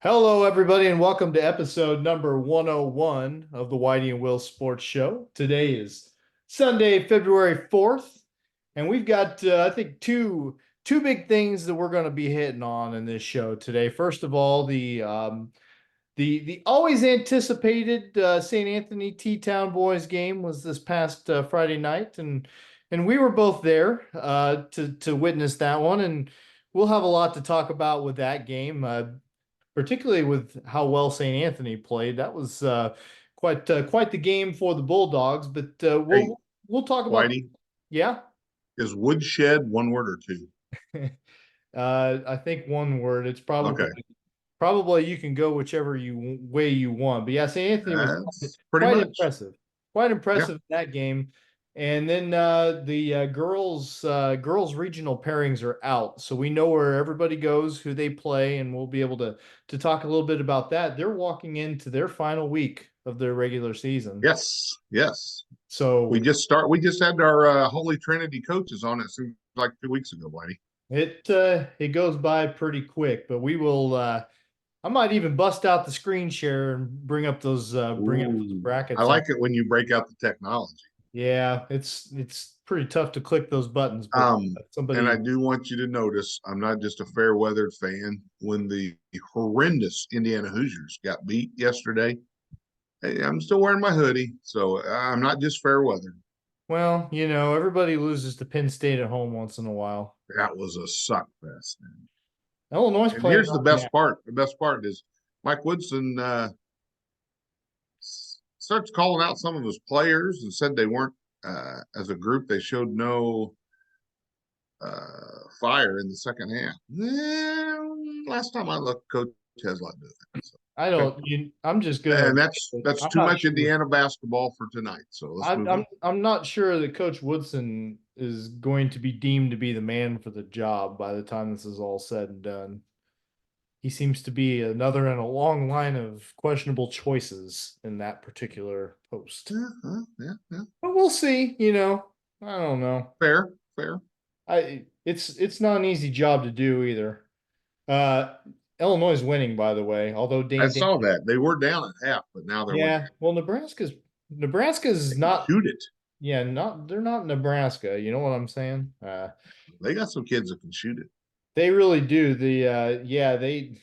Hello, everybody, and welcome to episode number 101 of the Whitey and Will Sports Show. Today is Sunday, February 4th, and we've got, I think, two big things that we're going to be hitting on in this show today. First of all, the always anticipated St. Anthony T-Town boys game was this past Friday night, and we were both there to witness that one, and we'll have a lot to talk about with that game. Particularly with how well St. Anthony played. That was quite the game for the Bulldogs. But Hey, we'll talk about. Whitey, Yeah. is woodshed one word or two? I think one word. It's Okay, probably you can go whichever way you want. But yeah, St. Anthony was that's pretty quite much. impressive. Quite Yeah. impressive in that game. And then the girls regional pairings are out, so we know where everybody goes, who they play, and we'll be able to talk a little bit about that. They're walking into their final week of their regular season, Yes. Yes. so We just had our Holy Trinity coaches on. It seems like 2 weeks ago, Whitey. it goes by pretty quick. But we will. I might even bust out the screen share and bring up those Ooh, I brackets. like it when you break out the technology. Yeah, it's pretty tough to click those buttons, but And I somebody. do want you to notice I'm not just a fair weathered fan. When the horrendous Indiana Hoosiers got beat yesterday, hey, I'm still wearing my hoodie, so I'm not just fair weathered. Well, everybody loses to Penn State at home once in a while. That was a suck fest. Illinois And playing here's the right now. best part. The best part is Mike Woodson starts calling out some of his players and said they weren't, as a group, they showed no fire in the second half. Last time I looked, Coach has a lot to do with it. So, I okay. don't. I'm just gonna. And that's I'm too not much sure. Indiana basketball for tonight. So let's move on. I'm not sure that Coach Woodson is going to be deemed to be the man for the job by the time this is all said and done. He seems to be another in a long line of questionable choices in that particular post. Yeah, yeah. But we'll see. I don't know. Fair, fair. It's not an easy job to do either. Uh, Illinois is winning, by the way. Although I Dane, saw that. They were down at half, but now they're winning. yeah. Well, Nebraska's They can not. shoot it. Yeah, not they're not Nebraska. You know what I'm saying? They got some kids that can shoot it. They really do. Yeah, they.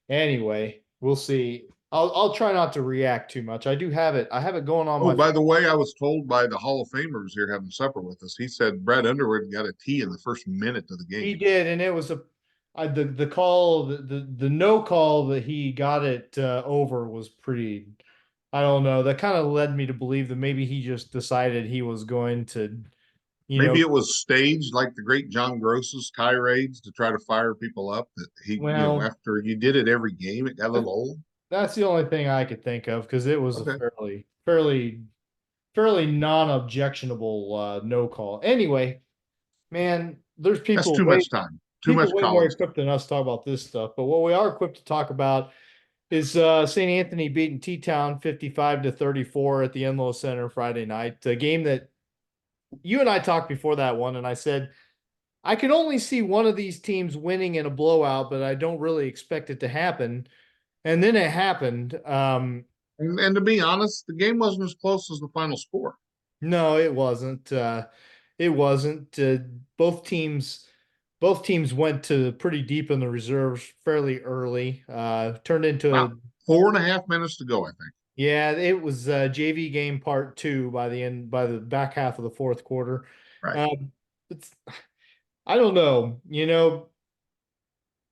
Anyway, we'll see. I'll try not to react too much. I do have it. I have it going on Oh, my. by the way, I was told by the Hall of Famers here having supper with us. He said Brad Underwood got a tee in the first minute of the He game. did, and it was the call the no call that he got it over was pretty. I don't know. That kind of led me to believe that maybe he just decided he was going to, you know, Maybe it was staged like the great John Gross's tirades to try to fire people up. That well, after you did it every game, it got a little old. that's the only thing I could think of because it was a Okay, fairly non-objectionable no call. Anyway, man, there's that's too much time. Too much way more college time. equipped than us to talk about this stuff. But what we are equipped to talk about is St. Anthony beating T-Town 55-34 at the Enloe Center Friday night. A game that you and I talked before that one, and I said I can only see one of these teams winning in a blowout, but I don't really expect it to happen. And then it happened. And to be honest, the game wasn't as close as the final score. No, it wasn't. It wasn't. Both teams went to pretty deep in the reserves fairly early. Turned About into 4.5 minutes to go, I think. Yeah, it was JV game part two by the back half of the fourth quarter. Right. It's I don't know.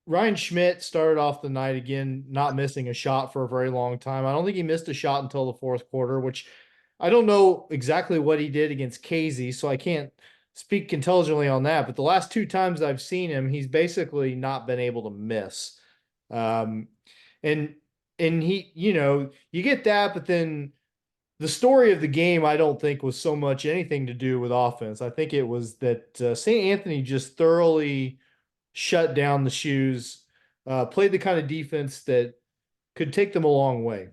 Ryan Schmidt started off the night again, not missing a shot for a very long time. I don't think he missed a shot until the fourth quarter, which I don't know exactly what he did against Casey, so I can't speak intelligently on that. But the last two times I've seen him, he's basically not been able to miss. Um, and he, you get that, but then the story of the game, I don't think was so much anything to do with offense. I think it was that St. Anthony just thoroughly shut down the shoes, played the kind of defense that could take them a long way.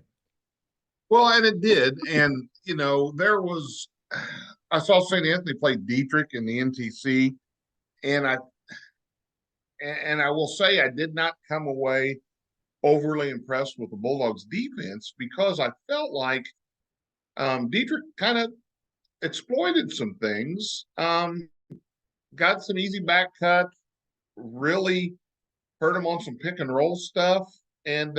Well, and it did. And, I saw St. Anthony play Dietrich in the NTC, and I will say I did not come away overly impressed with the Bulldogs defense because I felt like Dietrich kind of exploited some things, got some easy back cuts, really hurt him on some pick and roll stuff. And,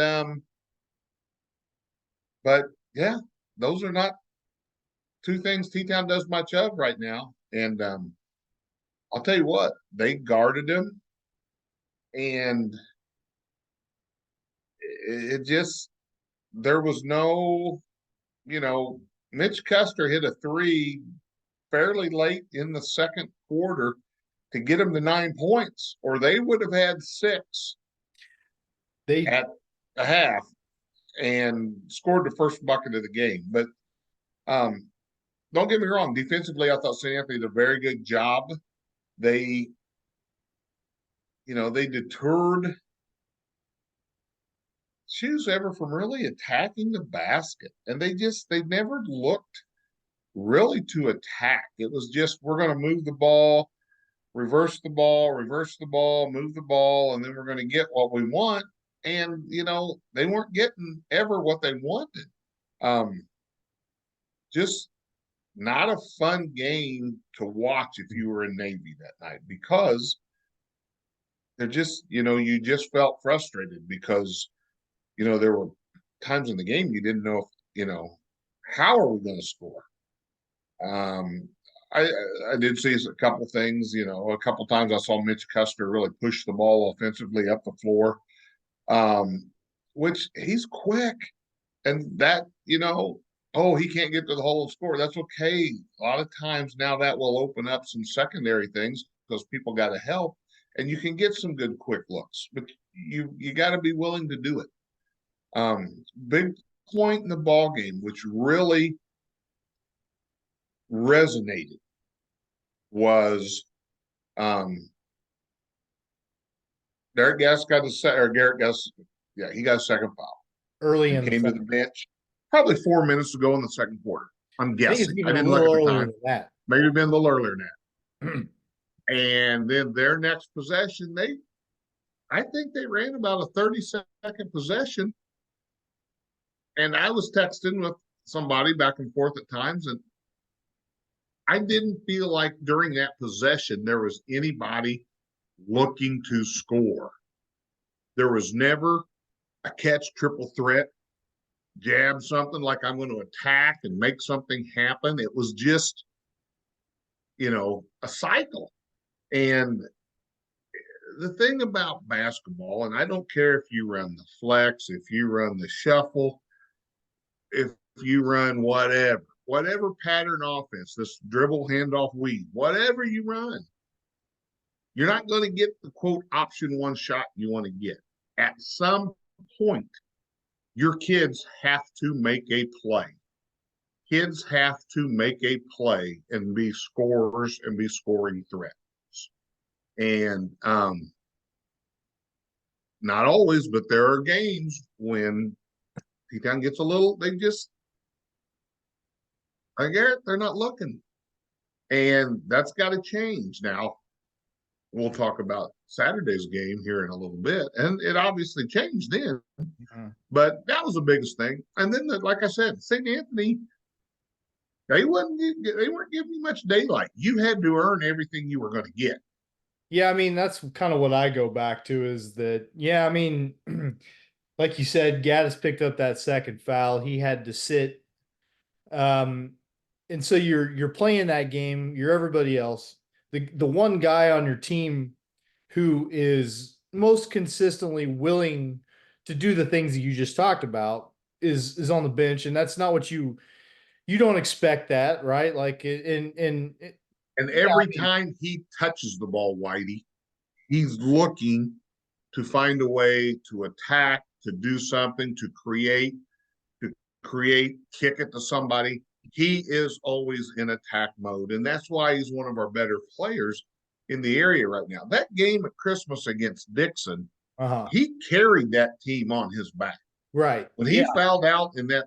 but yeah, those are not two things T-Town does much of right now. And I'll tell you what, they guarded him, and it just, there was no, Mitch Custer hit a three fairly late in the second quarter to get them to 9 points, or they would have had 6 at a half and scored the first bucket of the game. But don't get me wrong, defensively, I thought St. Anthony did a very good job. They, they deterred Shoes ever from really attacking the basket, and they never looked really to attack. It was just, we're going to move the ball, reverse the ball, move the ball, and then we're going to get what we want. And, they weren't getting ever what they wanted. Just not a fun game to watch if you were in Navy that night, because they're just, you just felt frustrated because, there were times in the game you didn't know if, how are we going to score? I did see a couple things, a couple times I saw Mitch Custer really push the ball offensively up the floor, which he's quick. And that, oh, he can't get to the hole and score. That's okay. A lot of times now that will open up some secondary things because people got to help, and you can get some good quick looks, but you got to be willing to do it. Big point in the ball game, which really resonated, was Derek Gass got Garrett Gass, he got a second foul early in the came to the bench probably 4 minutes to go in the second quarter. I'm guessing. I didn't look at the time. Maybe been a little earlier than that. And then their next possession, I think they ran about a 30-second possession. And I was texting with somebody back and forth at times, and I didn't feel like during that possession there was anybody looking to score. There was never a catch triple threat, jab something like I'm going to attack and make something happen. It was just, a cycle. And the thing about basketball, and I don't care if you run the flex, if you run the shuffle, if you run whatever pattern offense, this dribble, handoff, weave, whatever you run, you're not going to get the quote option one shot you want to get. At some point, your kids have to make a play. Kids have to make a play and be scorers and be scoring threats. And not always, but there are games when T-Town gets a little, they're not looking. And that's got to change. Now, we'll talk about Saturday's game here in a little bit. And it obviously changed then. Mm-hmm. But that was the biggest thing. And then, like I said, St. Anthony, they weren't giving you much daylight. You had to earn everything you were going to get. Yeah, I mean, that's kind of what I go back to is that, yeah, I mean, like you said, Gaddis picked up that second foul. He had to sit. And so you're playing that game, you're everybody else. The one guy on your team who is most consistently willing to do the things that you just talked about is on the bench, and that's not what you don't expect that, right? Like and every time he touches the ball, Whitey, he's looking to find a way to attack, to do something, to create, kick it to somebody. He is always in attack mode, and that's why he's one of our better players in the area right now. That game at Christmas against Dixon, he carried that team on his back. Right. When he fouled out in that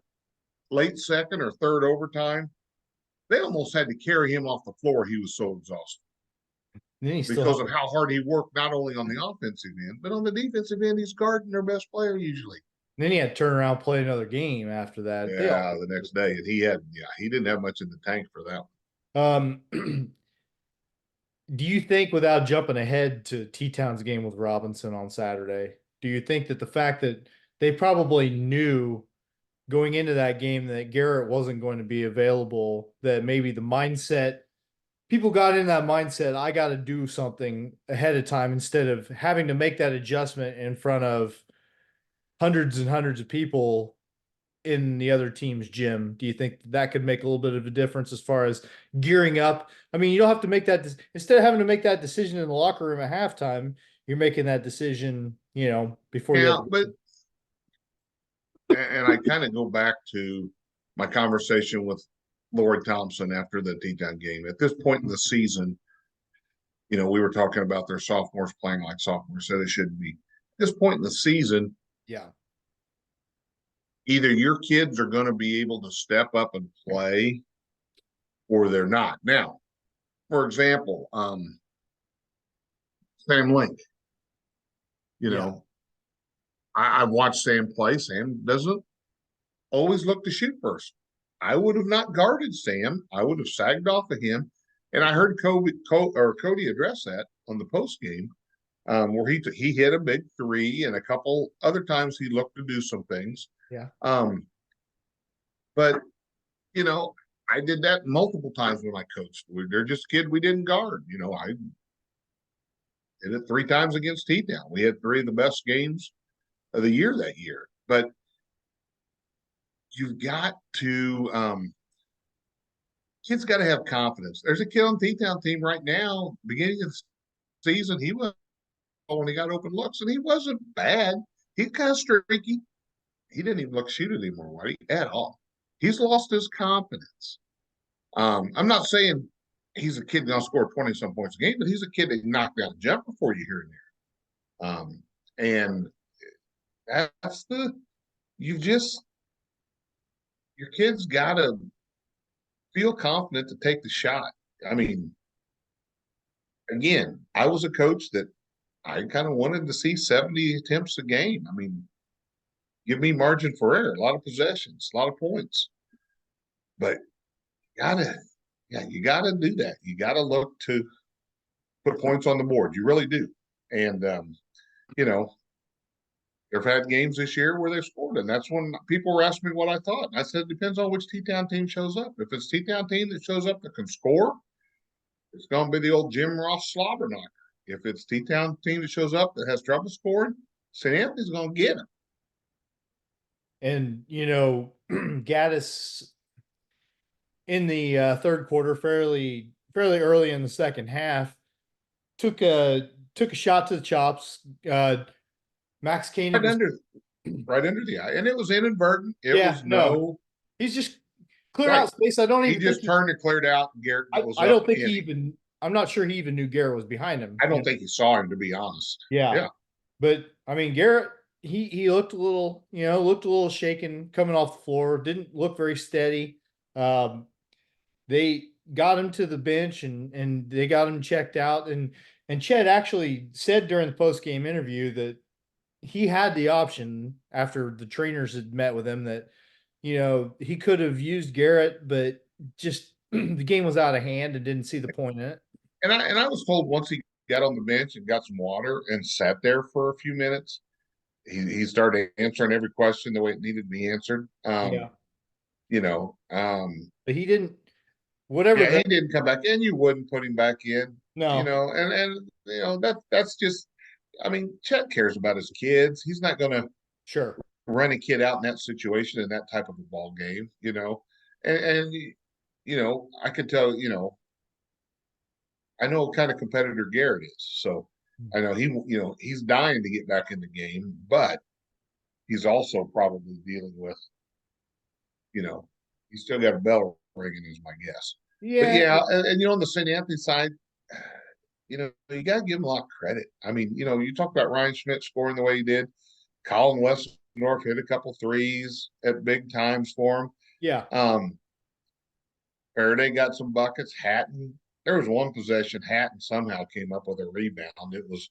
late second or third overtime, they almost had to carry him off the floor. He was so exhausted. because of how hard he worked, not only on the offensive end, but on the defensive end. He's guarding their best player usually. And then he had to turn around, play another game after that. Yeah, the next day. And he didn't have much in the tank for that one. Do you think, without jumping ahead to T-Town's game with Robinson on Saturday, do you think that the fact that they probably knew going into that game that Garrett wasn't going to be available, that maybe the mindset, people got in that mindset, I got to do something ahead of time instead of having to make that adjustment in front of hundreds and hundreds of people in the other team's gym? Do you think that could make a little bit of a difference as far as gearing up? I mean, you don't have to make that instead of having to make that decision in the locker room at halftime, you're making that decision, before you have and I kind of go back to my conversation with Lori Thompson after the T-Town game. At this point in the season, we were talking about their sophomores playing like sophomores, so they shouldn't be. At this point in the season, yeah, either your kids are going to be able to step up and play or they're not. Now, for example, Sam Link, I've watched Sam play. Sam doesn't always look to shoot first. I would have not guarded Sam. I would have sagged off of him. And I heard Cody address that on the post game, where he hit a big three, and a couple other times he looked to do some things. Yeah. But I did that multiple times when I coached. They're just kids we didn't guard. I did it 3 times against T-Town. We had 3 of the best games of the year that year. But you've got to kids got to have confidence. There's a kid on the T-Town team right now, beginning of the season, he was when he got open looks, and he wasn't bad. He's kind of streaky. He didn't even look shoot anymore, at all. He's lost his confidence. I'm not saying he's a kid going to score 20-some points a game, but he's a kid that knocked down a jumper for you here and there. And that's your kids got to feel confident to take the shot. I mean, again, I was a coach that I kind of wanted to see 70 attempts a game. I mean, give me margin for error, a lot of possessions, a lot of points. But you gotta do that. You gotta look to put points on the board. You really do. And they've had games this year where they've scored, and that's when people were asking me what I thought. And I said it depends on which T-Town team shows up. If it's T-Town team that shows up that can score, it's going to be the old Jim Ross slobber knocker. If it's T-Town team that shows up that has trouble scoring, St. Anthony's going to get them. And Gaddis in the third quarter, fairly early in the second half, took a shot to the chops. Max Kane right under the eye, and it was inadvertent. He's just cleared out space. He just turned and cleared out. Garrett was I don't think he even. I'm not sure he even knew Garrett was behind him. I don't think he saw him, to be honest. Yeah. But I mean, Garrett, he looked a little shaken coming off the floor. Didn't look very steady. They got him to the bench and they got him checked out. And Chet actually said during the post game interview that he had the option after the trainers had met with him that he could have used Garrett, but just the game was out of hand and didn't see the point in it. And I was told once he got on the bench and got some water and sat there for a few minutes, he started answering every question the way it needed to be answered. But he didn't. He didn't come back in. You wouldn't put him back in. No. That's just. I mean, Chet cares about his kids. He's not going to run a kid out in that situation in that type of a ball game. And I could tell. I know what kind of competitor Garrett is, so I know he's dying to get back in the game, but he's also probably dealing with, he's still got a bell ringing, is my guess. Yeah, but and on the St. Anthony side, you got to give him a lot of credit. I mean, you talk about Ryan Schmidt scoring the way he did. Colin Westendorf hit a couple threes at big times for him. Yeah. Faraday got some buckets. Hatton there was one possession Hatton somehow came up with a rebound. It was,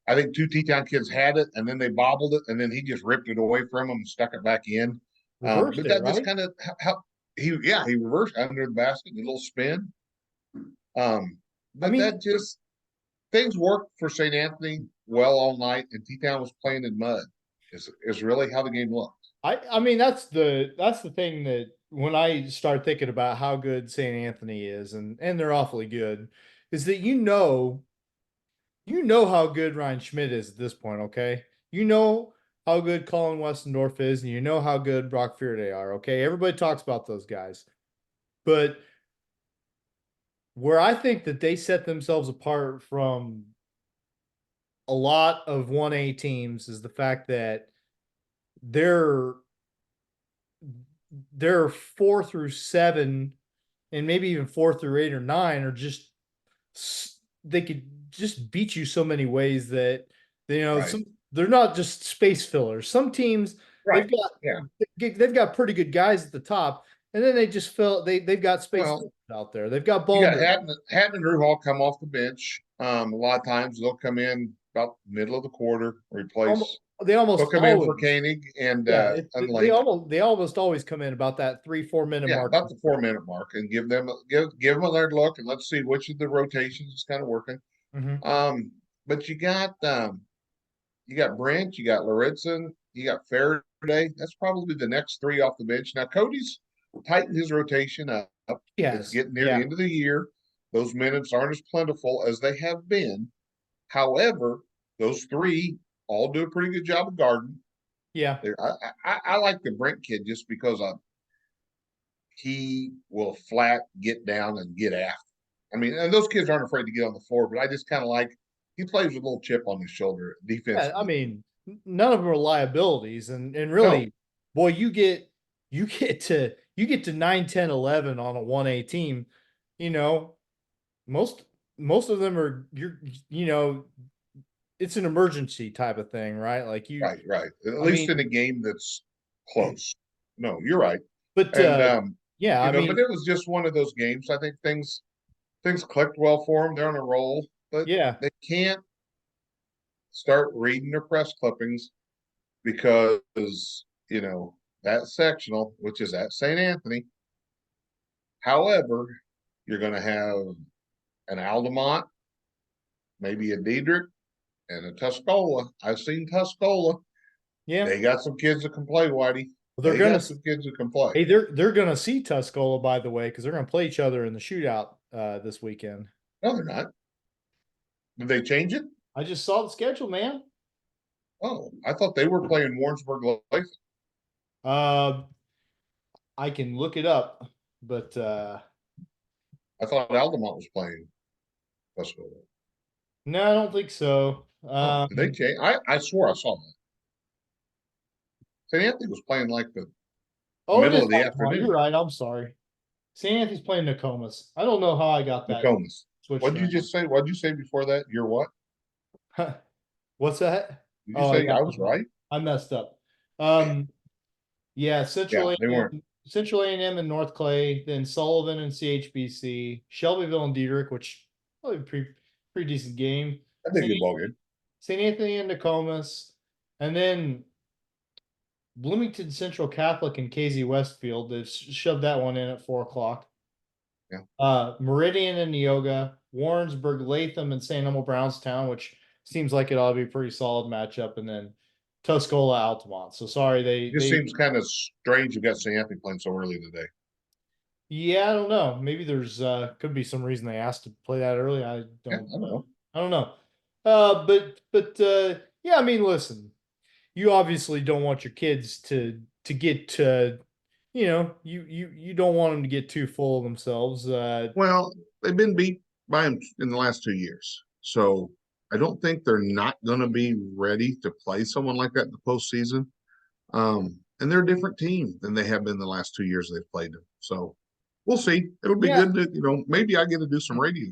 I think, two Teton kids had it, and then they bobbled it, and then he just ripped it away from them and stuck it back in. Reversed But it, that just right? kind of how he reversed under the basket, a little spin. I But mean, that just things worked for St. Anthony well all night, and Teton was playing in mud. Is really how the game looked. I mean that's the thing that when I start thinking about how good St. Anthony is, and they're awfully good, is that you know how good Ryan Schmidt is at this point, okay? You know how good Colin Westendorf is, and you know how good Brock Fearday are, okay? Everybody talks about those guys. But where I think that they set themselves apart from a lot of 1A teams is the fact that they're they're 4 through 7 and maybe even 4 through 8 or 9 are just they could just beat you so many ways that Right. some they're not just space fillers. Some teams Right. Yeah. they've got pretty good guys at the top, and then they just fill they've got space Well, fillers out there. They've got you got ball. Hatton and Drew Hall come off the bench. A lot of times they'll come in about middle of the quarter, replace. They almost They'll come in for always, Koenig and yeah, Unlink. they almost always come in about that 3-4 minute Yeah, mark. about the 4 minute mark, and give them a third look, and let's see which of the rotations is kind of working. Mm-hmm. But you got Brent, you got Lauritsen, you got Faraday. That's probably the next three off the bench. Now Cody's tightened his rotation up. It's Yes, getting near the yeah, end of the year. Those minutes aren't as plentiful as they have been. However, those three all do a pretty good job of guarding. yeah. I like the Brent kid just because he will flat get down and get after. I mean, and those kids aren't afraid to get on the floor, but I just kind of like he plays with a little chip on his shoulder Yeah, I defensively. mean, none of them are liabilities, and No, really, boy, you get to 9, 10, 11 on a 1A team, you know, most most of them are it's an emergency type of thing, right? Like right, right. At I least mean, in a game that's close. No, you're right. but And yeah, I but mean, it was just one of those games. I think things clicked well for them. They're on a roll, but yeah, they can't start reading their press clippings because that sectional, which is at St. Anthony. However, you're going to have an Altamont, maybe a Diedrich, and a Tuscola. I've seen Tuscola. yeah. They got some kids that can play, Whitey. Well, They got some kids that can play. hey, they're gonna see Tuscola, by the way, because they're gonna play each other in the shootout this weekend. No, they're not. Did they change it? I just saw the schedule, man. Oh, I thought they were playing Warrensburg Latham. Uh, I can look it up, but I thought Altamont was playing Tuscola. no, I don't think so. Oh, did they change? I swore I saw that. St. Anthony was playing like the Oh, it middle is of the Altamont. You're afternoon. right. I'm sorry. St. Anthony's playing Nokomis. I don't know how I got that Nokomis. switched What'd you around. just say? What'd you say before that? You're what? What's that? Did you Oh, say yeah, I was right? I messed up. Yeah, Yeah, they weren't. Central A&M and North Clay, then Sullivan and CHBC, Shelbyville and Diedrich, which probably pretty decent game. That'd be a St. good ball game. St. Anthony and Nokomis, and then Bloomington Central Catholic and KZ Westfield. They've shoved that one in at 4 o'clock. Yeah. Meridian and Neoga, Warrensburg, Latham, and St. Elmo Brownstown, which seems like it ought to be a pretty solid matchup, and then Tuscola Altamont. So sorry, It just seems kind of strange you got St. Anthony playing so early today. yeah, I don't know. Maybe there's could be some reason they asked to play that early. I Yeah, don't I know. I don't know. But yeah, I mean, listen, you obviously don't want your kids to get you don't want them to get too full of themselves. Well, they've been beat by him in the last 2 years. So I don't think they're not going to be ready to play someone like that in the postseason. And they're a different team than they have been the last 2 years they've played them. So we'll see. It'll be Yeah, good to, maybe I get to do some radio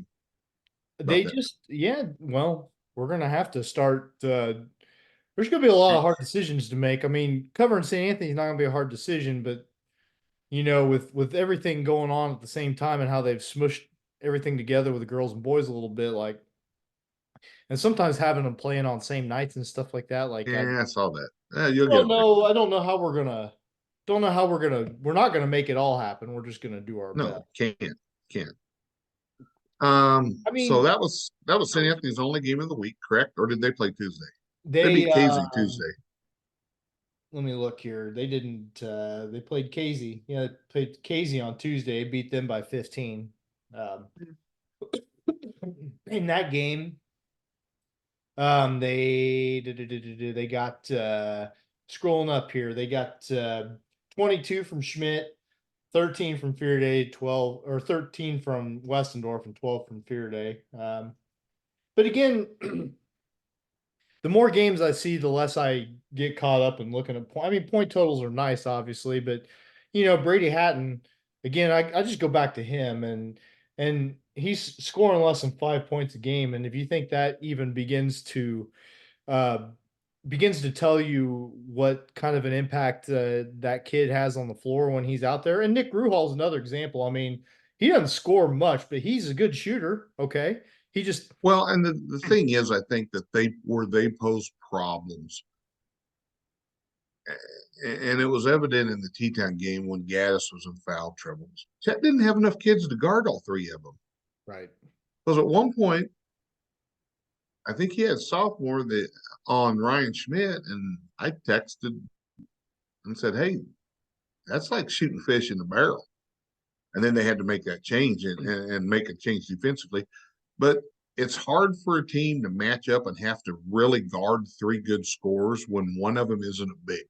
about they that. just yeah, well, we're gonna have to start there's gonna be a lot of hard decisions to make. I mean, covering St. Anthony's not gonna be a hard decision, but with everything going on at the same time and how they've smushed everything together with the girls and boys a little bit, like, and sometimes having them playing on same nights and stuff like that. Like, I saw that. You'll I get don't it fixed. know. I don't know how we're gonna. Don't know how we're not gonna make it all happen. We're just gonna do our best. No, can't. I So mean, that was St. Anthony's only game of the week, correct? Or did they play Tuesday? They they beat Casey Tuesday. let me look here. They didn't they played Casey. Yeah, they played Casey on Tuesday, beat them by 15. Um in that game, they got scrolling up here. They got 22 from Schmidt, 13 from Fearday, 12 or 13 from Westendorf, and 12 from Fearday. But again, the more games I see, the less I get caught up in looking at point. I mean, point totals are nice, obviously, but Brady Hatton, again, I just go back to him, and he's scoring less than 5 points a game. And if you think that even uh begins to tell you what kind of an impact that kid has on the floor when he's out there. And Nick Ruhal is another example. I mean, he doesn't score much, but he's a good shooter. Okay. He just, Well, and the thing is, I think that they pose problems, and it was evident in the Teton game when Gaddis was in foul trouble. Chet didn't have enough kids to guard all three of them. right. Because at one point, I think he had sophomore that on Ryan Schmidt, and I texted and said, "Hey, that's like shooting fish in a barrel." And then they had to make that change and make a change defensively. But it's hard for a team to match up and have to really guard three good scorers when one of them isn't a big.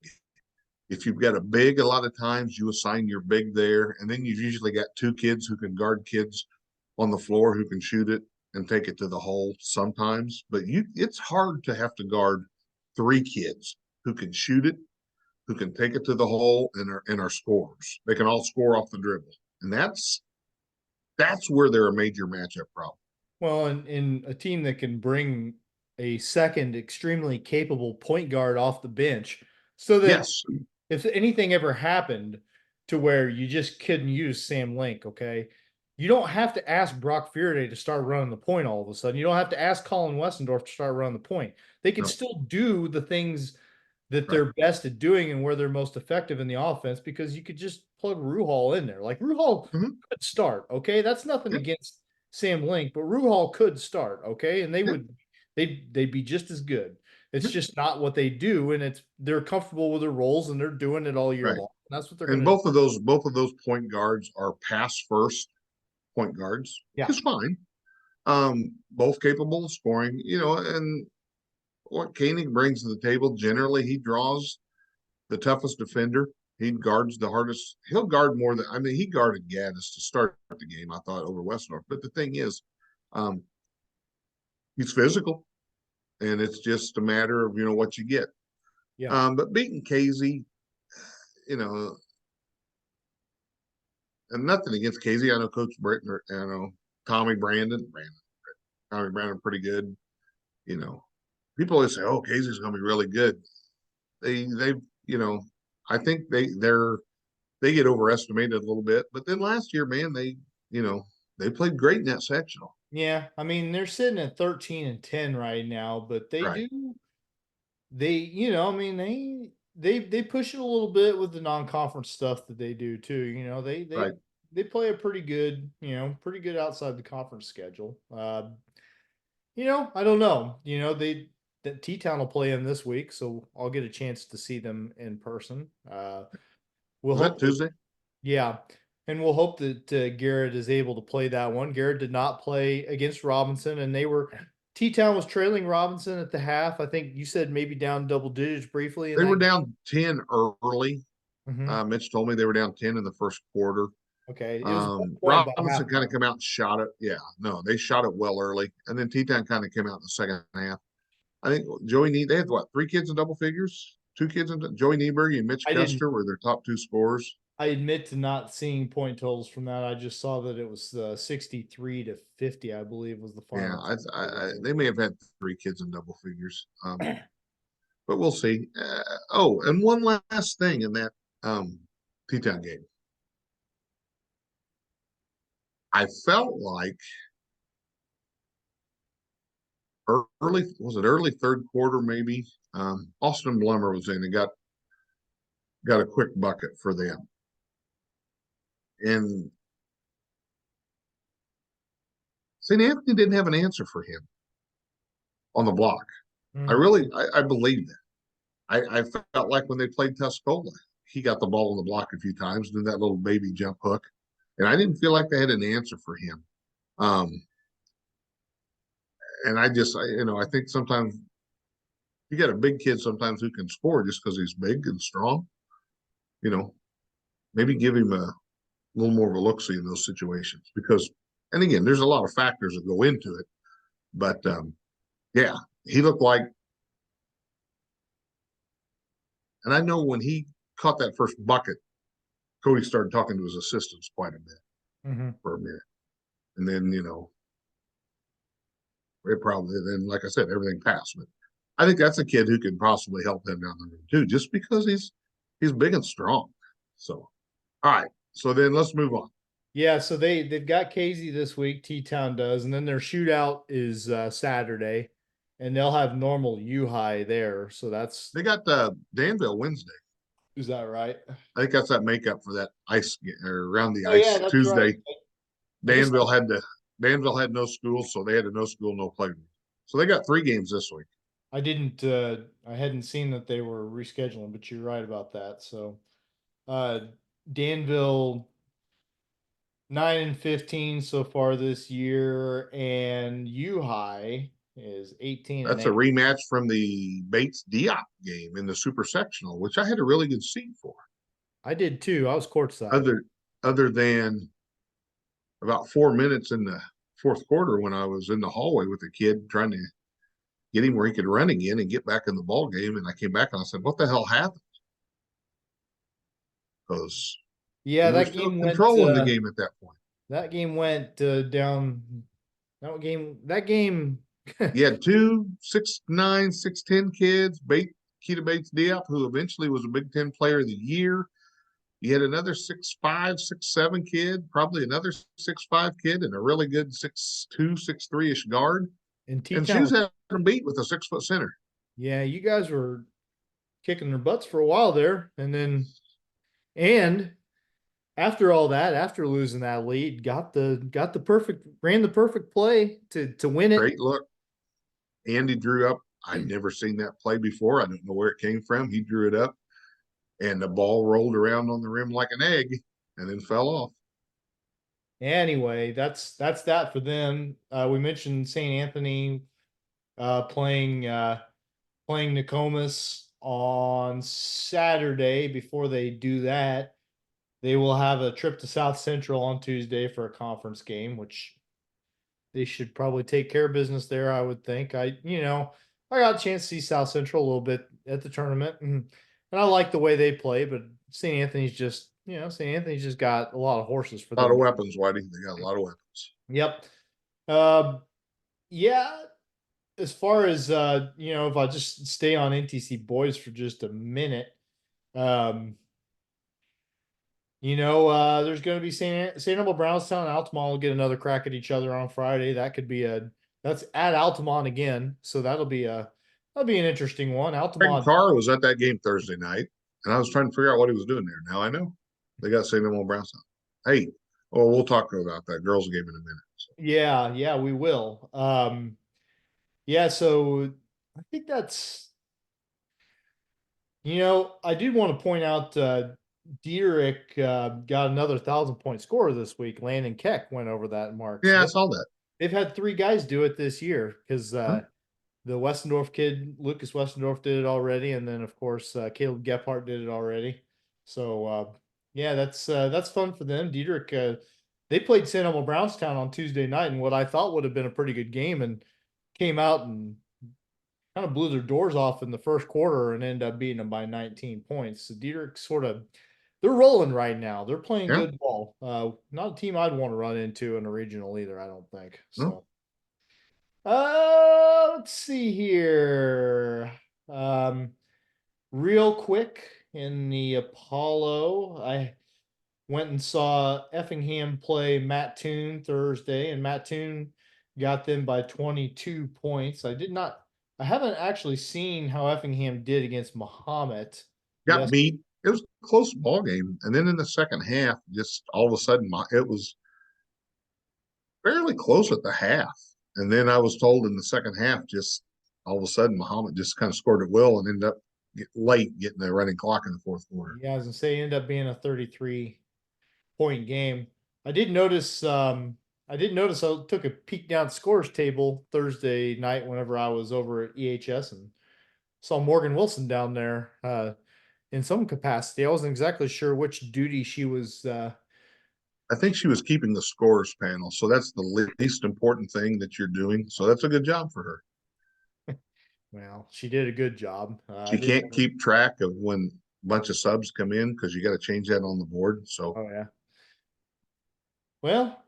If you've got a big, a lot of times you assign your big there, and then you've usually got two kids who can guard kids on the floor who can shoot it and take it to the hole sometimes. But it's hard to have to guard three kids who can shoot it, who can take it to the hole, and are scorers. They can all score off the dribble, and that's where they're a major matchup problem. Well, in a team that can bring a second extremely capable point guard off the bench, so that Yes. if anything ever happened to where you just couldn't use Sam Link, okay, you don't have to ask Brock Fearday to start running the point all of a sudden. You don't have to ask Colin Westendorf to start running the point. They can No. still do the things that Right. they're best at doing and where they're most effective in the offense, because you could just plug Ruhal in there. Like, Ruhal Mm-hmm. could start, okay? That's nothing Yep. against Sam Link, but Ruhal could start, okay? And Yep. they'd be just as good. It's Yep. just not what they do, and they're comfortable with their roles and they're doing it all year Right. long. And that's what they're And gonna do. both of those point guards are pass first point guards, which Yeah. is fine. Both capable of scoring, and what Koenig brings to the table, generally he draws the toughest defender. He guards the hardest. He'll guard more than, I mean, he guarded Gaddis to start the game, I thought, over Westnorth. But the thing is, um, he's physical, and it's just a matter of, what you get. Yeah. But beating Casey, you know, and nothing against Casey. I know Coach Britton, Tommy Tommy Brandon, pretty good. People always say, "Oh, Casey's going to be really good." They, I think they get overestimated a little bit. But then last year, man, they played great in that sectional. Yeah. I mean, they're sitting at 13-10 right now, but Right, I mean, they push it a little bit with the non-conference stuff that they do too. right. They play a pretty good outside the conference schedule. I don't know. That T-Town will play them this week, so I'll get a chance to see them in person. We'll Was that hope that, Tuesday? yeah, and we'll hope that Garrett is able to play that one. Garrett did not play against Robinson, and T-Town was trailing Robinson at the half. I think you said maybe down double digits briefly in They were that game. down 10 early. Mhm. Mitch told me they were down 10 in the first quarter. Okay, it was 1 point by Robinson kind of halftime. come out and shot it. Yeah, no, they shot it well early, and then Teton kind of came out in the second half. I think they had what, three kids in double figures, two kids in Joey Nieberg and Mitch I didn't. Custer were their top two scorers. I admit to not seeing point totals from that. I just saw that it was 63-50, I believe, was the Yeah, final score. they may have had three kids in double figures, but we'll see. And one last thing in that Teton game, I felt like early third quarter maybe. Austin Blummer was in and got a quick bucket for them, and St. Anthony didn't have an answer for him on the block. I believe that. I felt like when they played Tuscola, he got the ball on the block a few times, did that little baby jump hook, and I didn't feel like they had an answer for him. And I think sometimes you got a big kid sometimes who can score just because he's big and strong. Maybe give him a little more of a look-see in those situations because, and again, there's a lot of factors that go into it, but yeah, he looked like. And I know when he caught that first bucket, Cody started talking to his assistants quite a bit for a minute. And then, it probably, then, like I said, everything passed. But I think that's a kid who could possibly help them down the road too, just because he's big and strong. So, all right. So then let's move on. Yeah, so they've got Casey this week, T-Town does, and then their shootout is Saturday, and they'll have normal U-High there. So they got Danville Wednesday. Is that right? I think that's that makeup for that ice or around the ice that's Tuesday. Right. Danville had no school, so they had a no school, no play. So they got 3 games this week. I hadn't seen that they were rescheduling, but you're right about that. So Danville 9-15 so far this year, and U-High is 18. That's a rematch from the Bates Diop game in the super sectional, which I had a really good seat for. I did too. I was courtside. Other than about 4 minutes in the fourth quarter when I was in the hallway with the kid trying to get him where he could run again and get back in the ball game, and I came back and I said, "What the hell happened?" Because that game went controlling the game at that point. That game went down. That game. You had 2 6'9", 6'10" kids. Keita Bates Diop, who eventually was a Big Ten Player of the Year. You had another 6'5", 6'7" kid, probably another 6'5" kid, and a really good 6'2", 6'3" guard. And Shoes had them beat with a 6-foot center. Yeah, you guys were kicking their butts for a while there, and after all that, after losing that lead, ran the perfect play to win it. Great look. Andy drew up. I'd never seen that play before. I don't know where it came from. He drew it up, and the ball rolled around on the rim like an egg and then fell off. Anyway, that's that for them. We mentioned St. Anthony playing Nokomis on Saturday. Before they do that, they will have a trip to South Central on Tuesday for a conference game, which they should probably take care of business there, I would think. I got a chance to see South Central a little bit at the tournament, and I like the way they play, but St. Anthony's just got a lot of horses for them. A lot of weapons, Whitey. They got a lot of weapons. Yep. Yeah. As far as if I just stay on NTC boys for just a minute, there's going to be St. Elmo Brownstown and Altamont will get another crack at each other on Friday. That could be that's at Altamont again, so that'll be an interesting one. Altamont. Carr was at that game Thursday night, and I was trying to figure out what he was doing there. Now I know they got St. Elmo Brownstown. Hey, we'll talk about that girls game in a minute. So. Yeah, we will. Yeah, so I think that's. I did want to point out Diederich got another 1,000-point score this week. Landon Keck went over that mark. Yeah, so I saw that. They've had 3 guys do it this year because the Westendorf kid, Lucas Westendorf, did it already, and then of course Caleb Gephardt did it already. So yeah, that's fun for them. Diederich, they played St. Elmo Brownstown on Tuesday night, and what I thought would have been a pretty good game, and came out and kind of blew their doors off in the first quarter and ended up beating them by 19 points. So Diederich they're rolling right now. They're playing good ball. Not a team I'd want to run into in a regional either, I don't think. So, let's see here. Real quick in the Apollo, went and saw Effingham play Mattoon Thursday, and Mattoon got them by 22 points. I haven't actually seen how Effingham did against Mahomet. Got Yes. beat. It was a close ball game. And then in the second half, just all of a sudden, it was fairly close at the half. And then I was told in the second half, just all of a sudden, Muhammad just kind of scored at will and ended up getting the running clock in the fourth quarter. Yeah, I was gonna say it ended up being a 33-point game. I did notice I took a peek down the scores table Thursday night whenever I was over at EHS and saw Morgan Wilson down there in some capacity. I wasn't exactly sure which duty she was. I think she was keeping the scores panel. So that's the least important thing that you're doing. So that's a good job for her. Well, she did a good job. I She didn't can't know. keep track of when a bunch of subs come in because you got to change that on the board. So Oh yeah. Well,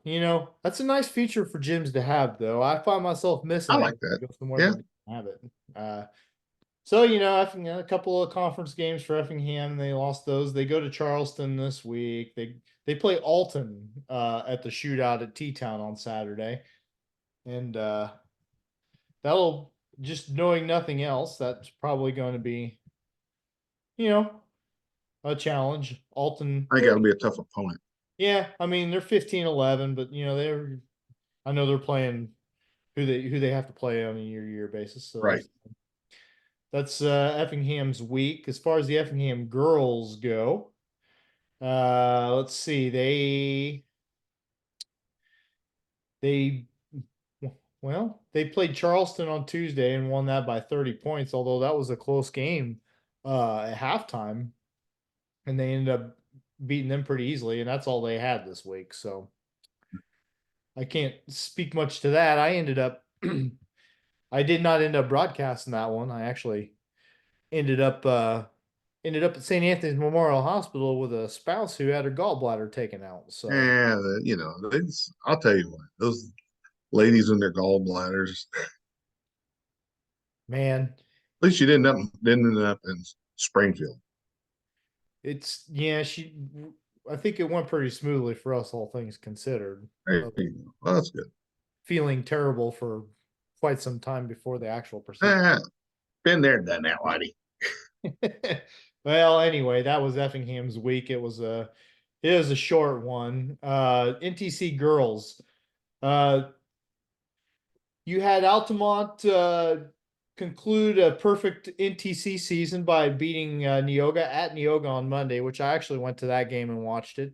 that's a nice feature for gyms to have, though. I find myself I missing it like when I that. go somewhere Yeah. that doesn't have it. So, a couple of conference games for Effingham. They lost those. They go to Charleston this week. They play Alton at the shootout at T-Town on Saturday. And that'll, just knowing nothing else, that's probably going to be, you know, a challenge. Alton, I think that'll be a tough opponent. yeah, I mean, they're 15-11, but I know they're playing who they have to play on a year-to-year basis. So Right. that's Effingham's week. As far as the Effingham girls go, let's see. They they played Charleston on Tuesday and won that by 30 points, although that was a close game at halftime, and they ended up beating them pretty easily, and that's all they had this week. So I can't speak much to that. I did not end up broadcasting that one. I actually ended up at St. Anthony's Memorial Hospital with a spouse who had her gallbladder taken out. So, I'll tell you what, those ladies and their gallbladders. man, At least you didn't end up in Springfield. it's yeah, I think it went pretty smoothly for us, all things considered. There you go. Well, that's good. Feeling terrible for quite some time before the actual procedure. Ah, been there, done that, Whitey. Well, anyway, that was Effingham's week. It was a short one. NTC girls. Uh, you had Altamont conclude a perfect NTC season by beating Neoga at Neoga on Monday, which I actually went to that game and watched it.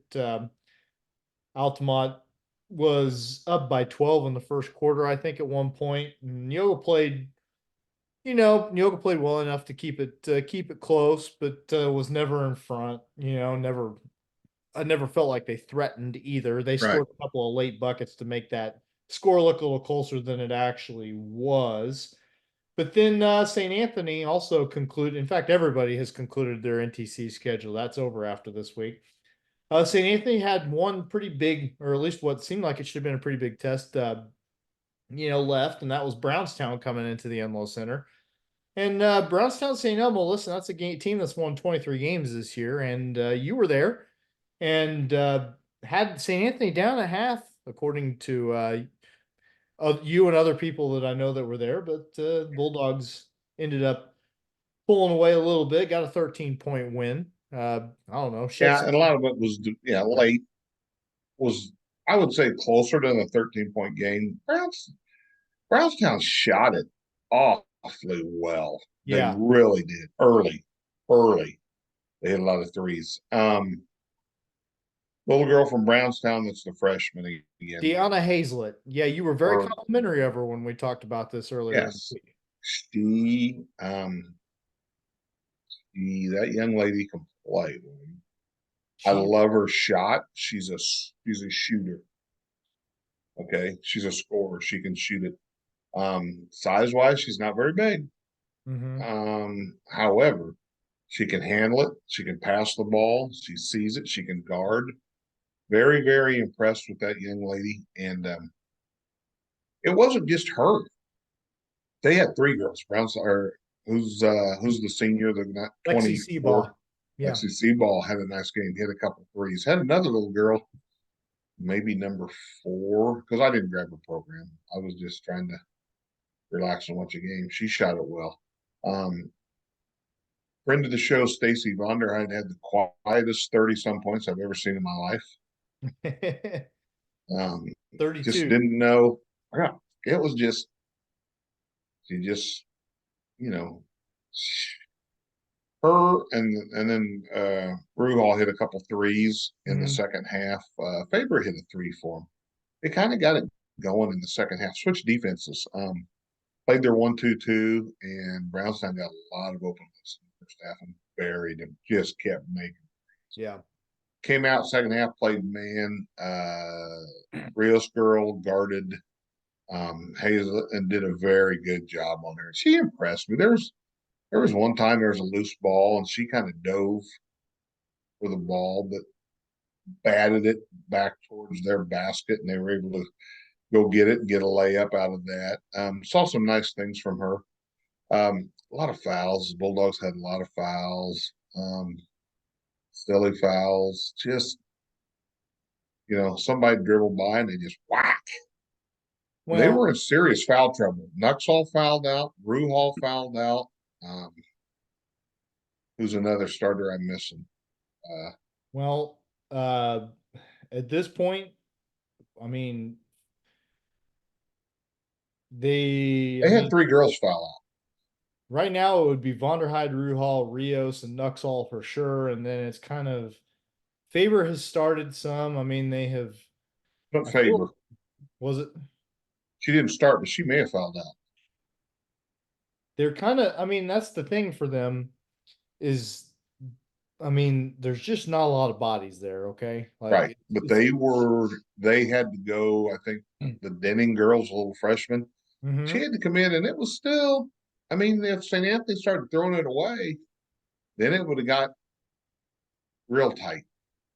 Altamont was up by 12 in the first quarter, I think, at one point. Neoga played well enough to keep it close, but was never in front. I never felt like they threatened either. They Right. scored a couple of late buckets to make that score look a little closer than it actually was. But then St. Anthony also concluded. In fact, everybody has concluded their NTC schedule. That's over after this week. St. Anthony had one pretty big, or at least what seemed like it should have been a pretty big test, left, and that was Brownstown coming into the Enloe Center. And Brownstown St. Elmo, listen, that's a team that's won 23 games this year, and you were there and had St. Anthony down a half, according to you and other people that I know that were there. But Bulldogs ended up pulling away a little bit, got a 13-point win. I don't know. Yeah, and a lot of it was late. Was I would say closer to the 13-point game. Brownstown shot it awfully well. They Yeah. really did early. They hit a lot of threes. Little girl from Brownstown that's the freshman again. Deanna Hazlett. Yeah, you were very complimentary of her when we talked about this earlier. Yes. That young lady can play. I love her shot. She's a shooter. Okay. She's a scorer. She can shoot it. Size wise, she's not very big. However, she can handle it. She can pass the ball. She sees it. She can guard. Very, very impressed with that young lady. And it wasn't just her. They had three girls. Who's the senior? The Lexi 24. Seabaugh. Yeah. Actually, Seaball had a nice game, hit a couple threes. Had another little girl, maybe number 4, because I didn't grab her program. I was just trying to relax and watch a game. She shot it well. Friend of the show, Stacy Vonderheide, had the quietest 30-some points I've ever seen in my life. 32. Just didn't know. Yeah, it was just, she just, you know, her and then Ruhal hit a couple threes in the second half. Faber hit a 3 for him. They kind of got it going in the second half. Switched defenses. Played their 1-2-2, and Brownstown got a lot of openness in the first half and buried him. Just kept making. Yeah. Came out second half, played man. Rios girl guarded Hazel and did a very good job on her. She impressed me. There was one time there was a loose ball and she kind of dove for the ball, but batted it back towards their basket, and they were able to go get it and get a layup out of that. Saw some nice things from her. A lot of fouls. The Bulldogs had a lot of fouls. Silly fouls. Just, somebody dribbled by and they just whack. Well, they were in serious foul trouble. Nuxall fouled out. Ruhal fouled out. Who's another starter I'm missing? At this point, I mean, they had 3 girls foul out. Right now, it would be Vonderheide, Ruhal, Rios, and Nuxall for sure. And then it's kind of Faber has started some. I mean, they have. But Faber. Was it? She didn't start, but she may have fouled out. They're kind of, I mean, that's the thing for them is, I mean, there's just not a lot of bodies there, okay? Right. But they had to go, I think, the Denning girls, a little freshman. She had to come in, and it was still, I mean, if St. Anthony started throwing it away, then it would have got real tight.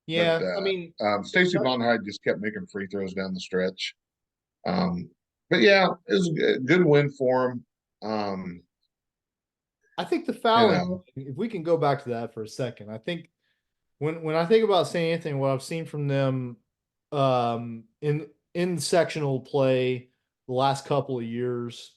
Yeah, but, I mean, Stacy Vonderheide just kept making free throws down the stretch. But yeah, it was a good win for him. I think the fouling, if we can go back to that for a second, I think when I think about St. Anthony, what I've seen from them in sectional play the last couple of years,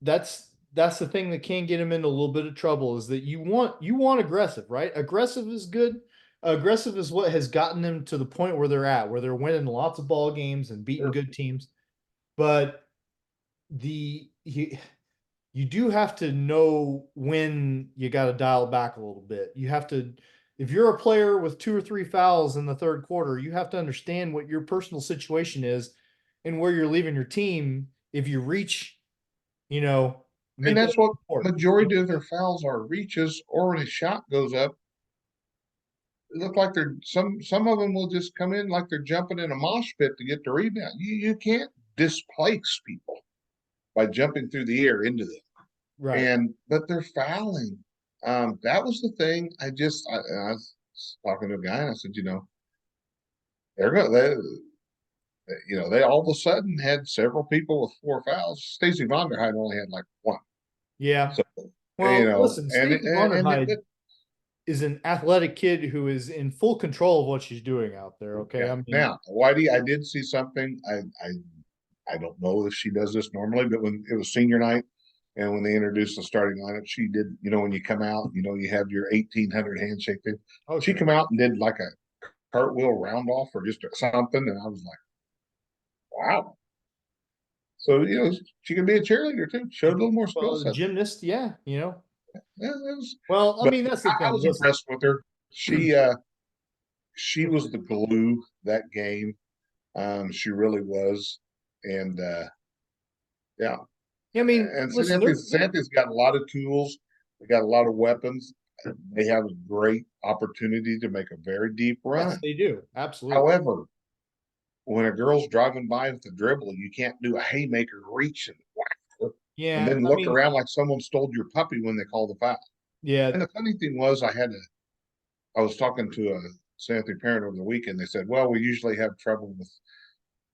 that's the thing that can get him into a little bit of trouble is that you want aggressive, right? Aggressive is good. Aggressive is what has gotten them to the point where they're at, where they're winning lots of ball games and beating good teams. But you do have to know when you got to dial back a little bit. You have to, if you're a player with 2 or 3 fouls in the third quarter, you have to understand what your personal situation is and where you're leaving your team. If you reach, and that's what majority of their fouls are, reaches, or when a shot goes up, it look like they're some of them will just come in like they're jumping in a mosh pit to get the rebound. You can't displace people by jumping through the air into them. Right. But they're fouling. That was the thing. I was talking to a guy and I said, they all of a sudden had several people with 4 fouls. Stacy Vonderheide only had like 1. Yeah. So, listen, Stacy Vonderheide is an athletic kid who is in full control of what she's doing out there. Okay. Yeah. Now, Whitey, I did see something. I don't know if she does this normally, but when it was senior night and when they introduced the starting lineup, she did, when you come out, you have your 1800 handshake thing. Oh, she come out and did like a cartwheel round off or just something. And I was like, wow. So, she can be a cheerleader too. Showed a little more skill set. Gymnast, yeah, Yeah, it was, I mean, that's the thing. I was impressed with her. She was the glue that game. She really was. And yeah. I mean, and Santa's got a lot of tools. They got a lot of weapons. They have a great opportunity to make a very deep run. Yes, they do. Absolutely. However, when a girl's driving by with a dribble, you can't do a haymaker reach and whack her. Yeah. And then look around like someone stole your puppy when they call the foul. Yeah. And the funny thing was I was talking to a St. Anthony parent over the weekend. They said, well, we usually have trouble with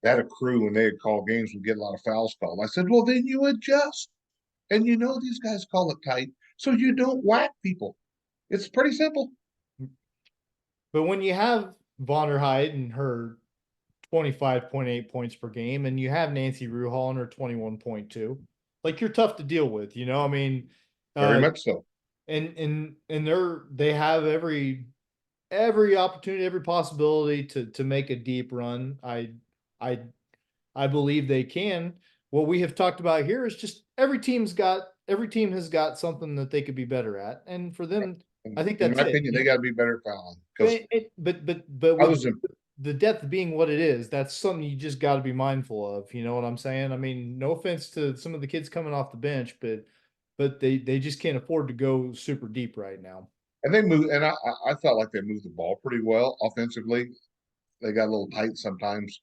that. A crew, when they had called games, would get a lot of fouls called. I said, well, then you adjust. And these guys call it tight, so you don't whack people. It's pretty simple. But when you have Vonderheit and her 25.8 points per game, and you have Nancy Ruhal and her 21.2, like you're tough to deal with, you know. I mean, Very much so. And they have every opportunity, every possibility to make a deep run. I I believe they can. What we have talked about here is just every team has got something that they could be better at, and for them, I think In that's my it. opinion, they got to be better at fouling because But I with was in, the depth being what it is, that's something you just got to be mindful of. You know what I'm saying? I mean, no offense to some of the kids coming off the bench, but they just can't afford to go super deep right now. and they moved, and I felt like they moved the ball pretty well offensively. They got a little tight sometimes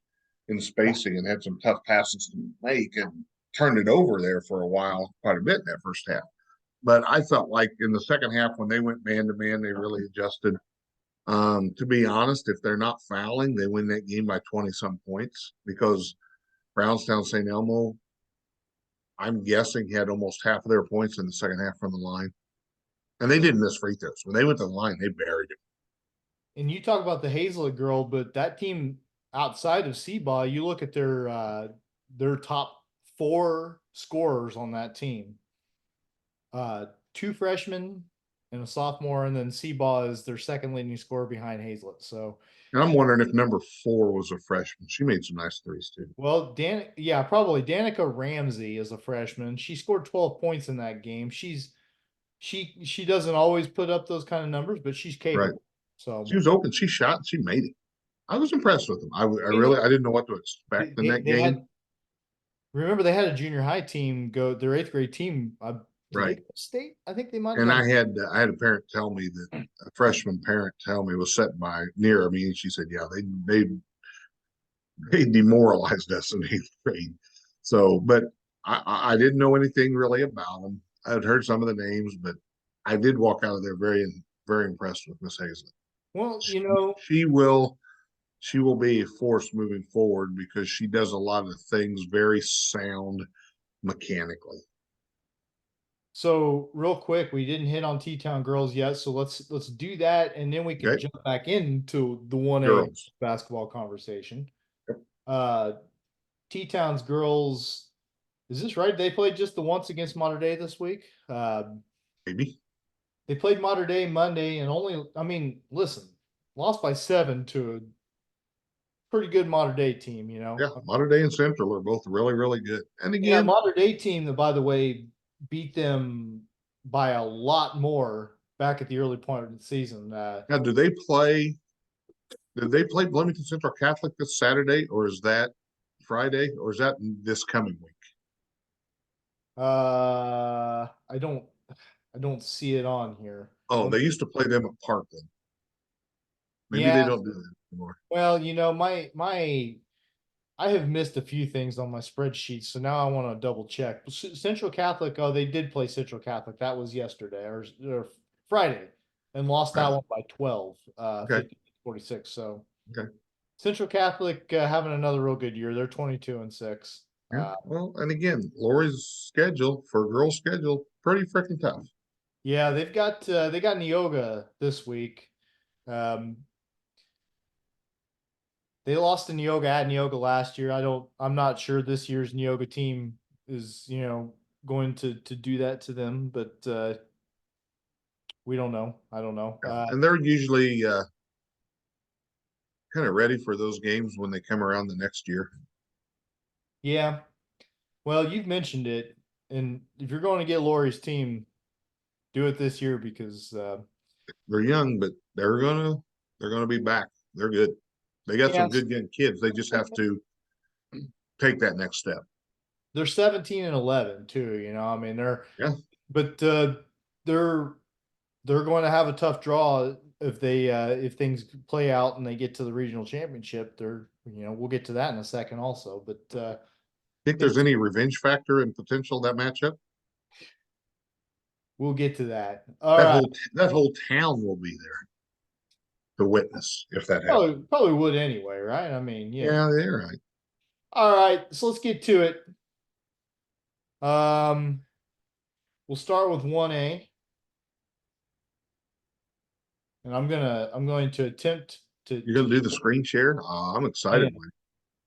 in spacing and had some tough passes to make and turned it over there for a while, quite a bit in that first half. But I felt like in the second half, when they went man to man, they really adjusted. To be honest, if they're not fouling, they win that game by 20 some points because Brownstown St. Elmo, I'm guessing, had almost half of their points in the second half from the line. And they didn't miss free throws. When they went to the line, they buried it. And you talk about the Hazlet girl, but that team outside of Seaball, you look at their top four scorers on that team. Two freshmen and a sophomore, and then Seaball is their second leading scorer behind Hazlet. So, And I'm wondering if number 4 was a freshman. She made some nice threes too. well, yeah, probably Danica Ramsey is a freshman. She scored 12 points in that game. She doesn't always put up those kind of numbers, but she's Right. capable. So She was open. She shot. She made it. I was impressed with them. I you really I didn't know what to expect in that they game. had remember they had a junior high team go their eighth grade team. Did they Right. go state? I think they might have And got. I had a parent tell me that a freshman parent tell me was sitting by near me, and she said, "Yeah, they demoralized us in eighth grade." So, but I didn't know anything really about them. I had heard some of the names, but I did walk out of there very impressed with Miss Hazlett. Well, She, she will be a force moving forward because she does a lot of things very sound mechanically. so real quick, we didn't hit on T-Town girls yet, so let's do that, and then we can Okay, jump back into the 1A girls. basketball conversation. Yep. Uh, T-Town's girls, is this right? They played just the once against Mater Dei this week. Maybe. They played Mater Dei Monday, and I mean, listen, lost by 7 to a pretty good Mater Dei team. You know, Yeah, Mater Dei and Central are both really good. And and that again, Mater Dei team that, by the way, beat them by a lot more back at the early point of the season. now do they play? Did they play Bloomington Central Catholic this Saturday, or is that Friday, or is that this coming week? Uh, I don't, I don't see it on here. Oh, Let they me- used to play them at Parkland. Maybe yeah, they don't do that anymore. well, you know, my I have missed a few things on my spreadsheet, so now I want to double check. Central Catholic, oh, they did play Central Catholic. That was yesterday or Friday, and lost that Right. one by 12, Okay. 50-46. So Okay. Central Catholic having another real good year. They're 22-6. Yeah. Well, and again, Lori's schedule for girls' schedule pretty freaking tough. Yeah, they got Neoga this week. Um, they lost to Neoga at Neoga last year. I'm not sure this year's Neoga team is, going to do that to them, but we don't know. I don't know. Yeah. And they're usually kind of ready for those games when they come around the next year. Yeah. Well, you've mentioned it, and if you're going to get Lori's team, do it this year because They're young, but they're gonna be back. They're good. They got some yes, good young kids. They just have to take that next step. they're 17-11 too. I mean Yeah. but they're they're going to have a tough draw if things play out and they get to the regional championship. We'll get to that in a second also, but Think there's it's any revenge factor and potential that matchup? we'll get to that. All That right. whole town will be there to witness if that happens. Probably would anyway, right? I mean, Yeah, they're right. All right, so let's get to it. Um, we'll start with 1A. And I'm going to attempt to. You're gonna do the screen share? I'm excited, Mike.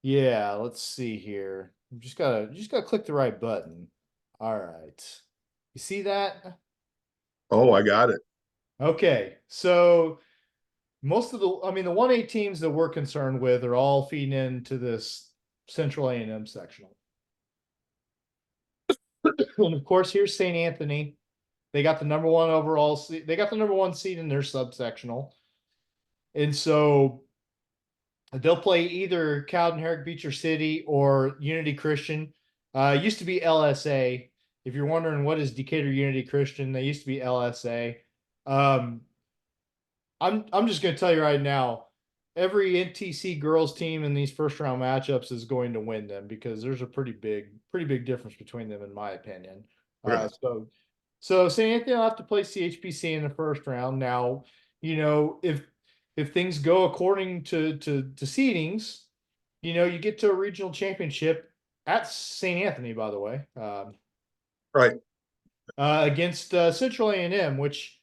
Yeah, let's see here. You just gotta click the right button. All right. You see that? Oh, I got it. Okay. So most of the 1A teams that we're concerned with are all feeding into this Central A&M sectional. And of course, here's St. Anthony. They got the number one overall seed. They got the number one seed in their subsectional. And so they'll play either Cowden, Herrick, Beecher City, or Unity Christian. It used to be LSA. If you're wondering what is Decatur Unity Christian, they used to be LSA. Um, I'm just going to tell you right now, every NTC girls team in these first round matchups is going to win them because there's a pretty big difference between them, in my opinion. Really? So St. Anthony will have to play CHBC in the first round. Now, if things go according to seedings, you get to a regional championship at St. Anthony, by the way, Right. against Central A&M, which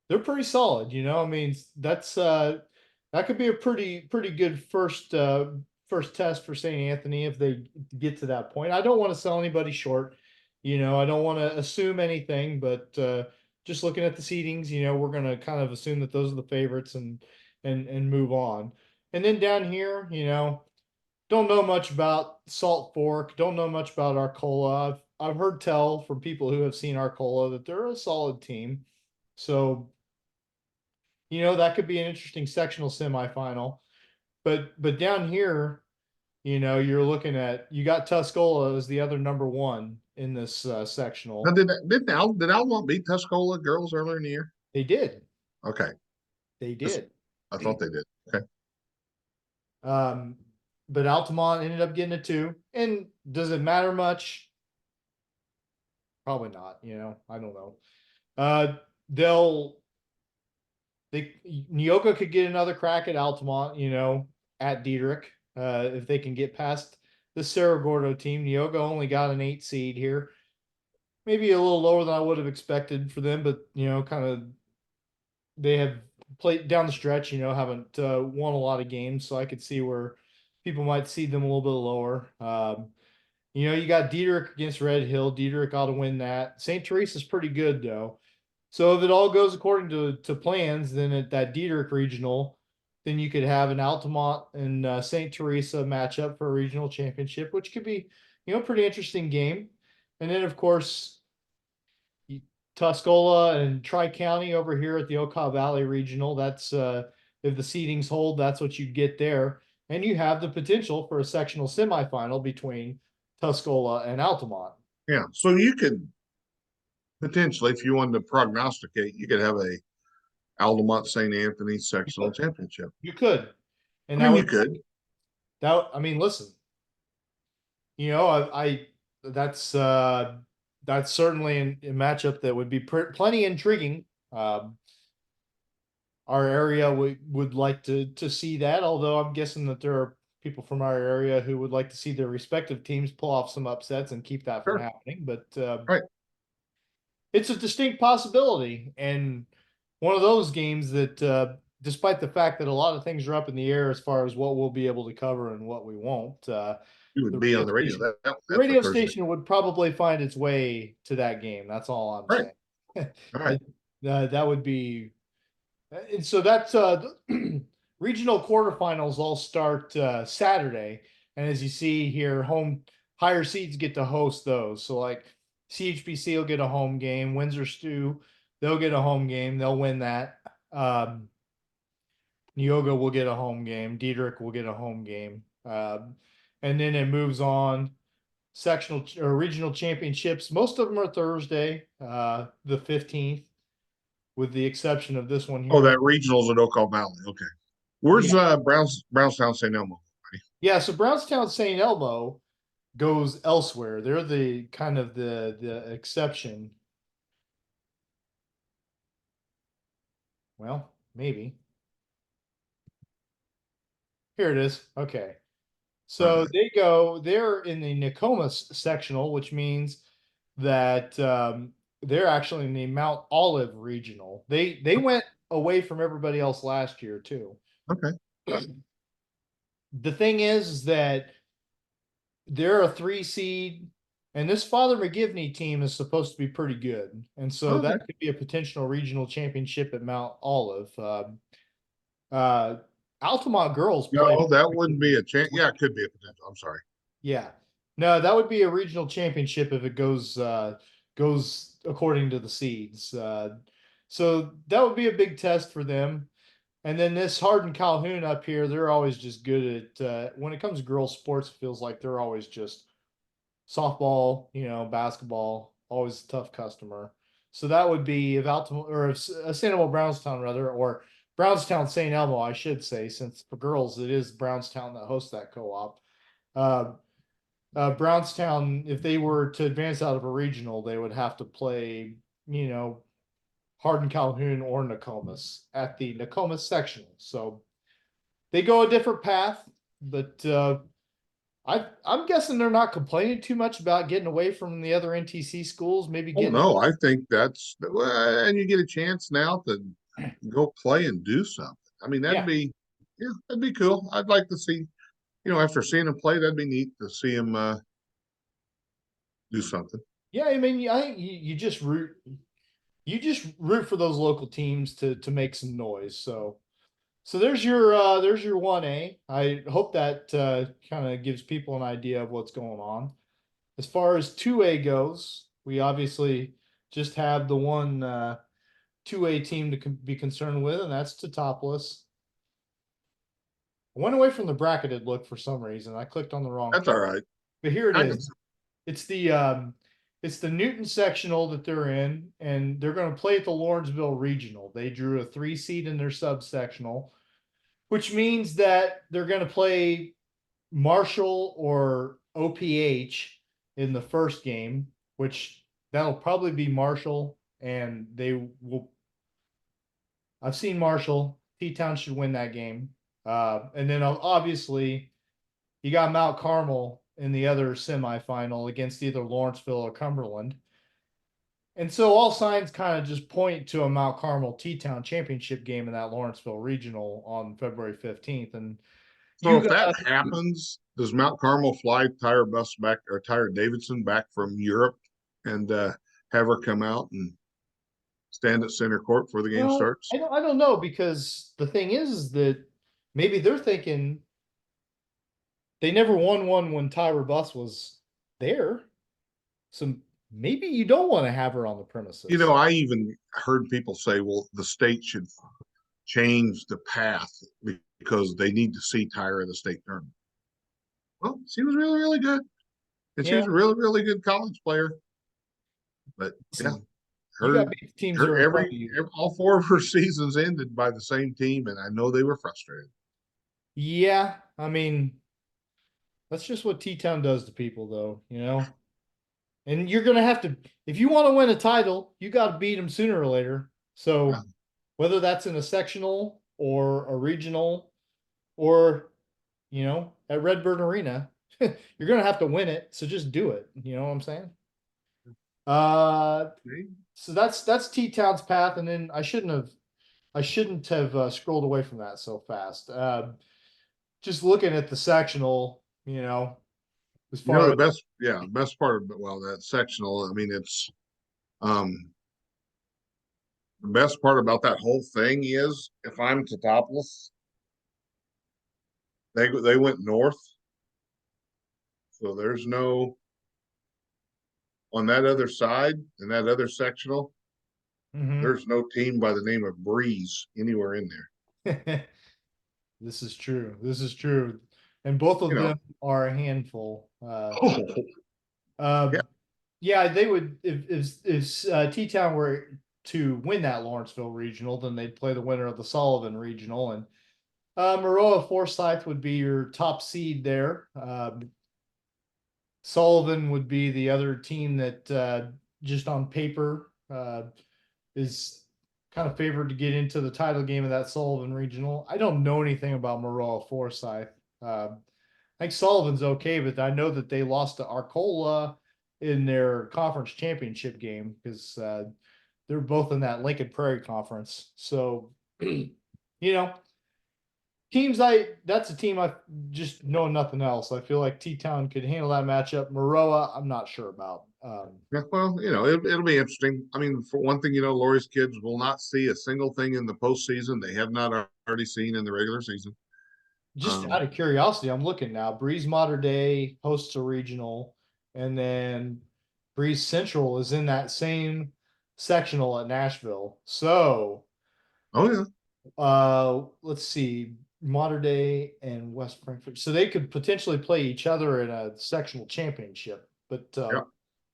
they're pretty solid. I mean, that could be a pretty good first test for St. Anthony if they get to that point. I don't want to sell anybody short. I don't want to assume anything, but just looking at the seedings, we're going to kind of assume that those are the favorites and move on. And then down here, don't know much about Salt Fork. Don't know much about Arcola. I've heard tell from people who have seen Arcola that they're a solid team. So, that could be an interesting sectional semifinal. But down here, you're looking at you got Tuscola as the other number one in this sectional. Now, did Almont beat Tuscola girls earlier in the year? They did. Okay. They did. I thought they did. Okay. But Altamont ended up getting a 2. And does it matter much? Probably not. I don't know. They'll Neoga could get another crack at Altamont, at Diedrich, if they can get past the Cerro Gordo team. Neoga only got an 8 seed here, maybe a little lower than I would have expected for them, but kind of they have played down the stretch. Haven't won a lot of games, so I could see where people might see them a little bit lower. You got Diedrich against Red Hill. Diedrich ought to win that. St. Teresa's pretty good though. So if it all goes according to plans, then at that Diedrich regional, then you could have an Altamont and St. Teresa matchup for a regional championship, which could be, pretty interesting game. And then of course, Tuscola and Tri-County over here at the Okaw Valley Regional. That's if the seedings hold, that's what you get there. And you have the potential for a sectional semifinal between Tuscola and Altamont. Yeah. So you could potentially, if you wanted to prognosticate, you could have a Altamont St. Anthony sectional championship. You could. And you could. Listen, that's certainly a matchup that would be plenty intriguing. Our area would like to see that, although I'm guessing that there are people from our area who would like to see their respective teams pull off some upsets and keep that from happening. But right. It's a distinct possibility, and one of those games that, despite the fact that a lot of things are up in the air as far as what we'll be able to cover and what we won't, you would be on the radio. The radio station would probably find its way to that game. That's all I'm saying. All right. That would be, and so that's regional quarterfinals all start Saturday, and as you see here, higher seeds get to host those. So like CHBC will get a home game. Windsor Stew, they'll get a home game. They'll win that. Neoga will get a home game. Diedrich will get a home game. And then it moves on. Sectional or regional championships. Most of them are Thursday, the 15th, with the exception of this one here. Oh, that regional's at Okaw Valley. Okay. Where's Brownstown St. Elmo? Yeah, so Brownstown St. Elmo goes elsewhere. They're the kind of the exception. Well, maybe. Here it is. Okay. So they're in the Nokomis sectional, which means that they're actually in the Mount Olive regional. They went away from everybody else last year too. Okay. The thing is that they're a 3 seed, and this Father McGivney team is supposed to be pretty good, and so Okay. that could be a potential regional championship at Mount Olive. Uh, Altamont girls play. No, that wouldn't be a chance. Yeah, it could be a potential. I'm sorry. Yeah, no, that would be a regional championship if it goes according to the seeds. So that would be a big test for them. And then this Hardin Calhoun up here, they're always just good at when it comes to girls sports. It feels like they're always just softball, basketball, always a tough customer. So that would be if Altamont or if St. Elmo Brownstown rather, or Brownstown St. Elmo, I should say, since for girls it is Brownstown that hosts that co-op. Uh, Brownstown, if they were to advance out of a regional, they would have to play, Hardin Calhoun or Nokomis at the Nokomis sectional. So they go a different path, but I'm guessing they're not complaining too much about getting away from the other NTC schools. Maybe Oh getting no, I think that's and you get a chance now to go play and do something. I mean, yeah, that'd be cool. I'd like to see, after seeing him play, that'd be neat to see him do something. yeah. I mean, I think you just root for those local teams to make some noise. So there's your 1A. I hope that kind of gives people an idea of what's going on. As far as 2A goes, we obviously just have the one 2A team to be concerned with, and that's Teutopolis. I went away from the bracketed look for some reason. I clicked on the wrong That's all tab, right. but here it I can. is. It's the Newton sectional that they're in, and they're going to play at the Lawrenceville Regional. They drew a 3 seed in their subsectional, which means that they're going to play Marshall or OPH in the first game, which that'll probably be Marshall, and they will. I've seen Marshall. T-Town should win that game. And then obviously you got Mount Carmel in the other semifinal against either Lawrenceville or Cumberland. And so all signs kind of just point to a Mount Carmel T-Town championship game in that Lawrenceville regional on February 15th. And So you if that got happens, does Mount Carmel fly Tyra Bus back or Tyra Davidson back from Europe and have her come out and stand at center court before the game well, starts? I don't know, because the thing is that maybe they're thinking they never won one when Tyra Bus was there. So maybe you don't want to have her on the premises. I even heard people say, well, the state should change the path because they need to see Tyra in the state tournament. Well, she was really, really good. And she Yeah. was a really, really good college player. But yeah, You her got teams that her are in front of you. all four of her seasons ended by the same team, and I know they were frustrated. Yeah, I mean, that's just what T-Town does to people, though. And you're gonna have to, if you want to win a title, you got to beat them sooner or later. Yeah. So whether that's in a sectional or a regional or at Redbird Arena, you're gonna have to win it. So just do it. You know what I'm saying? Uh, so that's T-Town's path, and then I shouldn't have scrolled away from that so fast. Just looking at the sectional, as far The as best part of that sectional. I mean, it's um the best part about that whole thing is if I'm Teutopolis, they went north, so there's no on that other side in that other sectional. Mhm. There's no team by the name of Breeze anywhere in there. This is true. This is true. And both You of know, them are a handful. oh Uh, yeah, yeah, they would if T-Town were to win that Lawrenceville regional, then they'd play the winner of the Sullivan regional, and Maroa Forsyth would be your top seed there. Sullivan would be the other team that just on paper is kind of favored to get into the title game of that Sullivan regional. I don't know anything about Maroa Forsyth. I think Sullivan's okay, but I know that they lost to Arcola in their conference championship game because they're both in that Lincoln Prairie conference. So teams that's a team I just know nothing else. I feel like T-Town could handle that matchup. Maroa, I'm not sure about. Yeah, well, it'll be interesting. I mean, for one thing, Lori's kids will not see a single thing in the postseason they have not already seen in the regular season. Just out of curiosity, I'm looking now. Breeze Mater Dei hosts a regional, and then Breeze Central is in that same sectional at Nashville. So, oh yeah, let's see, Mater Dei and West Frankfurt. So they could potentially play each other in a sectional championship, but yeah,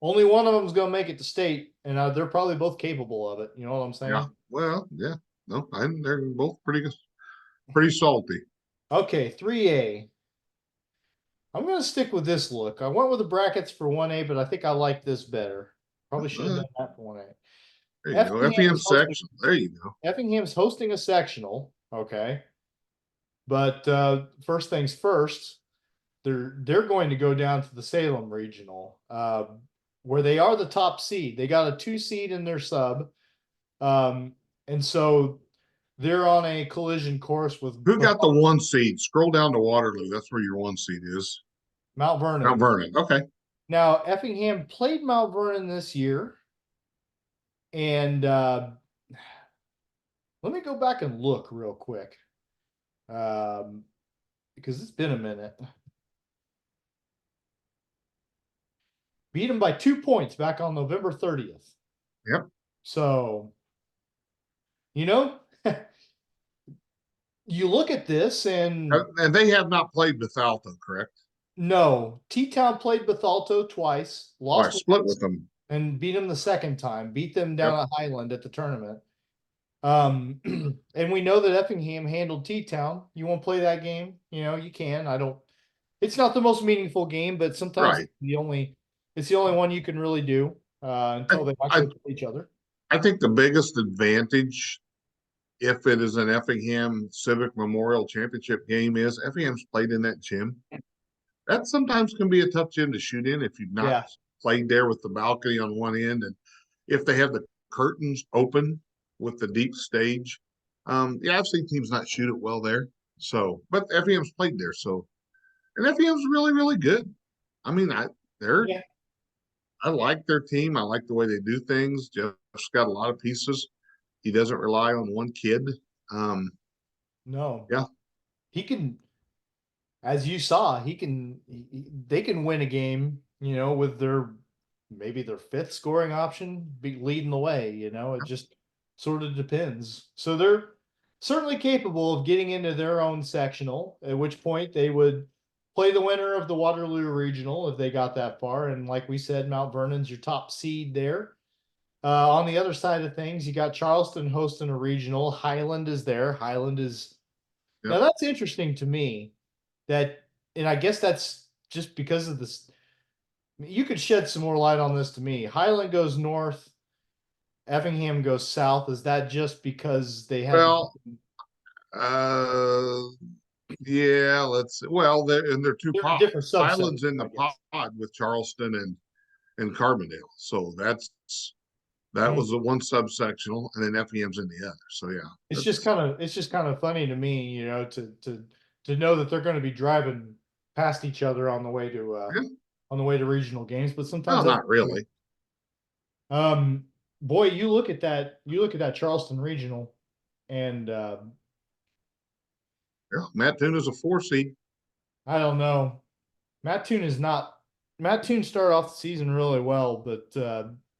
only one of them is going to make it to state, and they're probably both capable of it. You know what I'm saying? yeah. Well, yeah. No, they're both pretty salty. Okay, 3A. I'm going to stick with this look. I went with the brackets for 1A, but I think I like this better. Probably should have done that for 1A. There you go. FEM section. There you go. Effingham's hosting a sectional. Okay. But first things first, they're going to go down to the Salem regional, where they are the top seed. They got a 2 seed in their sub. And so they're on a collision course with who got the 1 seed? Scroll down to Waterloo. That's where your 1 seed is. Mount Vernon. Mount Vernon. Okay. Now Effingham played Mount Vernon this year. And let me go back and look real quick. Because it's been a minute. Beat them by 2 points back on November 30th. Yep. So, you look at this and they have not played Bethalto, correct? No. T-Town played Bethalto twice, lost split with them, and beat them the second time. Beat them down at Highland at the tournament. And we know that Effingham handled T-Town. You want to play that game? You can. It's not the most meaningful game, but sometimes it's the only one you can really do until they actually play each other. I think the biggest advantage, if it is an Effingham Civic Memorial Championship game, is Effingham's played in that gym. That sometimes can be a tough gym to shoot in if you've not played there with the balcony on one end, and if they have the curtains open with the deep stage. I've seen teams not shoot it well there. So, but Effingham's played there, so, and Effingham's really, really good. I mean, I like their team. I like the way they do things. Jeff's got a lot of pieces. He doesn't rely on one kid. No. Yeah. He can, as you saw, they can win a game, with maybe their 5th scoring option be leading the way, it just sort of depends. So they're certainly capable of getting into their own sectional, at which point they would play the winner of the Waterloo Regional if they got that far. And like we said, Mount Vernon's your top seed there. On the other side of things, you got Charleston hosting a regional. Highland is there. Now that's interesting to me and I guess that's just because of this. You could shed some more light on this to me. Highland goes north. Effingham goes south. Is that just because they have? Well, yeah, they're two pods. Different subsets. Highland's in the pod with Charleston and Carbondale. So that was the one subsectional, and then Effingham's in the other. So yeah. It's just kind of funny to me, to know that they're going to be driving past each other on the way to regional games, but sometimes not really. Boy, you look at that Charleston regional, and Matt Toon is a 4 seed. I don't know. Matt Toon started off the season really well, but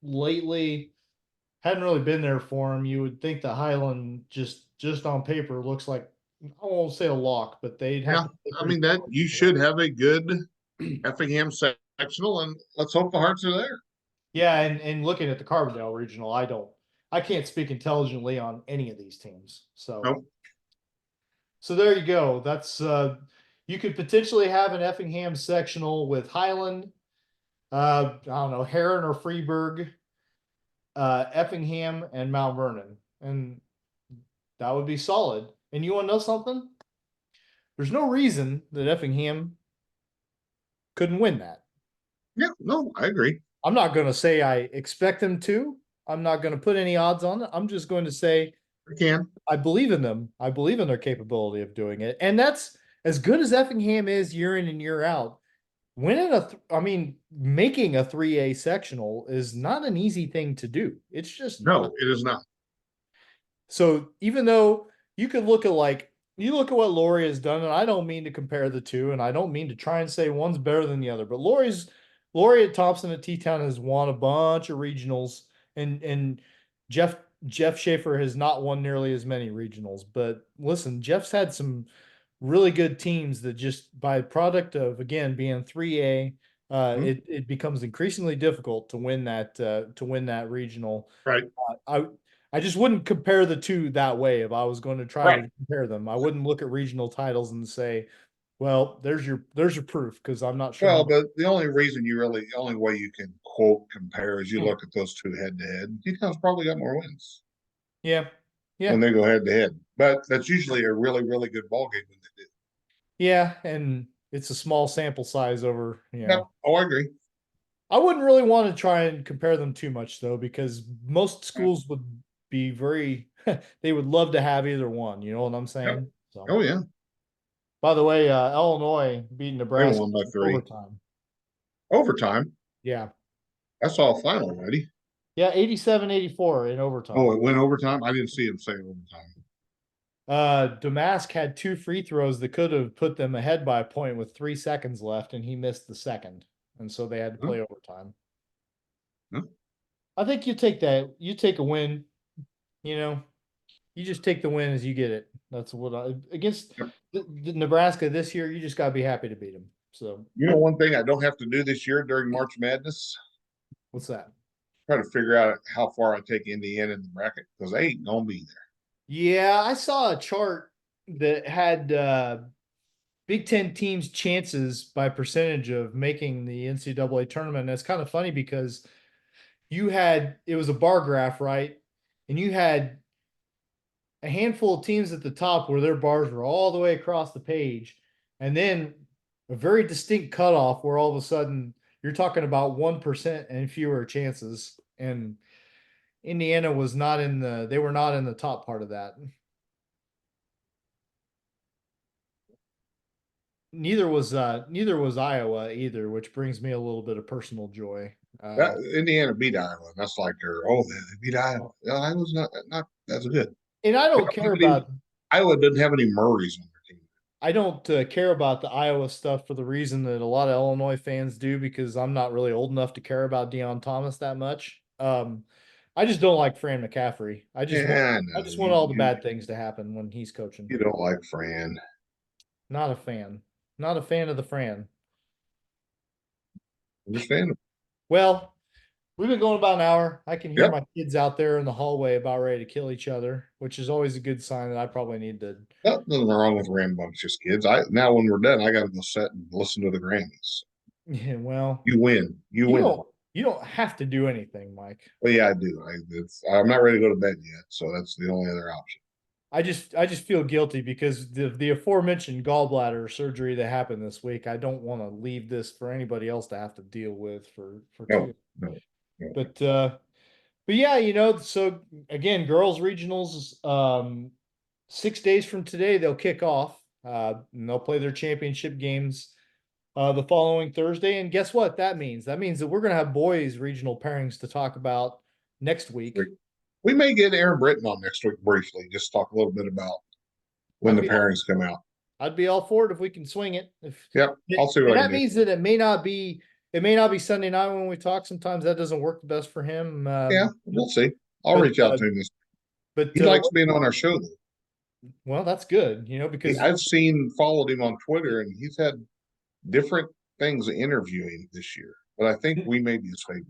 lately hadn't really been there for him. You would think the Highland just on paper looks like, I won't say a lock, but they'd have. I mean that you should have a good Effingham sectional, and let's hope the Hearts are there. Yeah, and looking at the Carbondale regional, I can't speak intelligently on any of these teams. So, So there you go. That's you could potentially have an Effingham sectional with Highland, I don't know, Heron or Freeburg, Effingham, and Mount Vernon, and that would be solid. And you want to know something? There's no reason that Effingham couldn't win that. Yeah, no, I agree. I'm not going to say I expect them to. I'm not going to put any odds on it. I'm just going to say They can. I believe in them. I believe in their capability of doing it. And that's as good as Effingham is year in and year out. Making a 3A sectional is not an easy thing to do. It's just not. No, it is not. So even though you could look at you look at what Lori has done, and I don't mean to compare the two, and I don't mean to try and say one's better than the other, but Lori at Thompson at T-Town has won a bunch of regionals, and Jeff Jeff Schaefer has not won nearly as many regionals. But listen, Jeff's had some really good teams that just by product of again being 3A, it becomes increasingly difficult to win that regional. Right. I just wouldn't compare the two that way. If I was going to try Right. to compare them, I wouldn't look at regional titles and say, well, there's your proof, because I'm not sure. Well, but the only way you can quote compare is you look at those two head to head. T-Town's probably got more wins. Yeah. Yeah. When they go head to head. But that's usually a really, really good ball game when they do. Yeah, and it's a small sample size over, No, oh, I agree. I wouldn't really want to try and compare them too much though, because most schools would be they would love to have either one, you know what I'm saying? Yep. So, Oh yeah. by the way, Illinois beat They Nebraska won by 3. overtime. Overtime. Yeah. I saw a final already. Yeah, 87-84 in overtime. Oh, it went overtime? I didn't see him say overtime. Damask had 2 free throws that could have put them ahead by a point with 3 seconds left, and he missed the second. And so they had to play overtime. Huh? I think you take that. You take a win, you just take the win as you get it. That's what against the Nebraska this year, you just got to be happy to beat them. So, one thing I don't have to do this year during March Madness? What's that? Try to figure out how far I take Indiana in the bracket, because they ain't going to be there. Yeah, I saw a chart that had Big Ten teams' chances by percentage of making the NCAA tournament. And it's kind of funny because it was a bar graph, right? And you had a handful of teams at the top where their bars were all the way across the page. And then a very distinct cutoff where all of a sudden you're talking about 1% and fewer chances. And Indiana was they were not in the top part of that. Neither was Iowa either, which brings me a little bit of personal joy. Indiana beat Iowa. That's like they beat Iowa. Iowa's not that's good. And I don't care about Iowa doesn't have any Murrays on their team. I don't care about the Iowa stuff for the reason that a lot of Illinois fans do, because I'm not really old enough to care about Deion Thomas that much. I just don't like Fran McCaffrey. I just want all the bad things to happen when he's coaching. You don't like Fran. Not a fan. Not a fan of the Fran. Understandable. Well, we've been going about an hour. I can hear my kids out there in the hallway about ready to kill each other, which is always a good sign that I probably need to. Nothing wrong with rambunctious kids. Now when we're done, I got to go sit and listen to the Grammys. Yeah, well, you win. You win. You don't have to do anything, Mike. Well, yeah, I do. I'm not ready to go to bed yet, so that's the only other option. I just feel guilty because the aforementioned gallbladder surgery that happened this week, I don't want to leave this for anybody else to have to deal with for no. But yeah, so again, girls regionals, 6 days from today they'll kick off. And they'll play their championship games the following Thursday. And guess what that means? That means that we're going to have boys regional pairings to talk about next week. We may get Aaron Britton on next week briefly, just talk a little bit about when the pairings come out. I'd be all for it if we can swing it. I'll see what that means that it may not be Sunday night when we talk. Sometimes that doesn't work the best for him. We'll see. I'll reach out to him. But he likes being on our show, though. Well, that's good, because I've followed him on Twitter, and he's had different things interviewing this year. But I think we may be his favorite.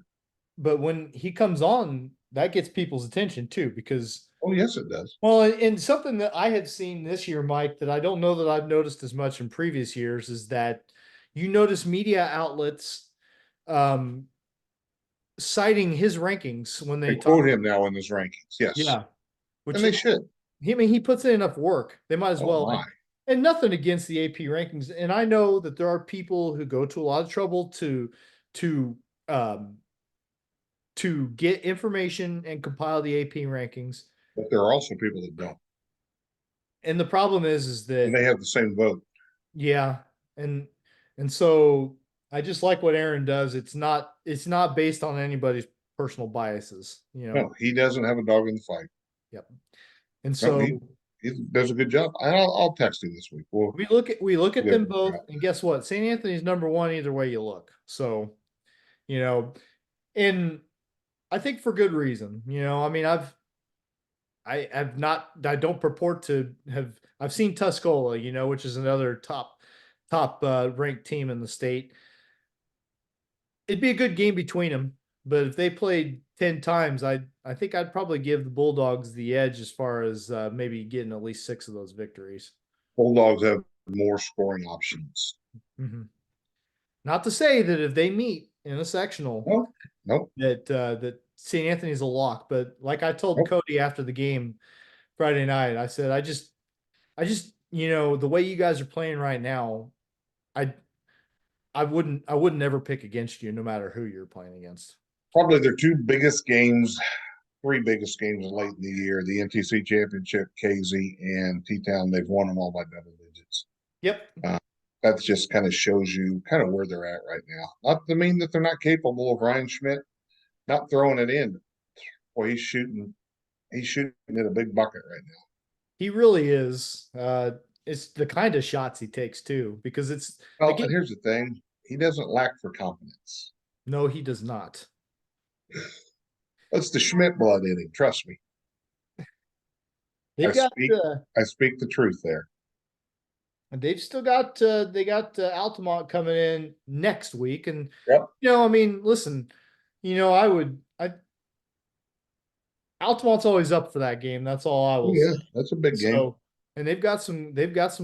But when he comes on, that gets people's attention too, because yes, it does. Well, and something that I have seen this year, Mike, that I don't know that I've noticed as much in previous years is that you notice media outlets citing his rankings when they quote him now in his rankings. Yes. Yeah. And they should. He puts in enough work. They might as well. And nothing against the AP rankings. And I know that there are people who go to a lot of trouble to get information and compile the AP rankings. But there are also people that don't. And the problem is that and they have the same vote. Yeah. And so I just like what Aaron does. It's not based on anybody's personal biases, you know. No, he doesn't have a dog in the fight. Yep. And No, so he does a good job. I'll text him this week. we look at them both, and guess what? St. Anthony's number one either way you look. So, you know, and I think for good reason. You know, I mean, I don't purport to have. I've seen Tuscola, you know, which is another top ranked team in the state. It'd be a good game between them, but if they played 10 times, I think I'd probably give the Bulldogs the edge as far as maybe getting at least 6 of those victories. Bulldogs have more scoring options. Mm-hmm. Not to say that if they meet in a sectional, nope. that St. Anthony's a lock, but like I told Cody after the game Friday night, I said I just you know, the way you guys are playing right now, I wouldn't ever pick against you no matter who you're playing against. Probably their 2 biggest games, 3 biggest games late in the year, the NTC Championship, KZ, and T-Town. They've won them all by double digits. Yep. That just kind of shows you kind of where they're at right now. Not to mean that they're not capable of Ryan Schmidt not throwing it in. Boy, he's shooting at a big bucket right now. He really is. It's the kind of shots he takes too, because it's. Well, and here's the thing: he doesn't lack for confidence. No, he does not. That's the Schmidt blood in him. Trust me. I speak the truth there. And they've still got they got Altamont coming in next week, and yep. You know, I mean, listen, you know, Altamont's always up for that game. That's all I will say. That's a big game. And they've got some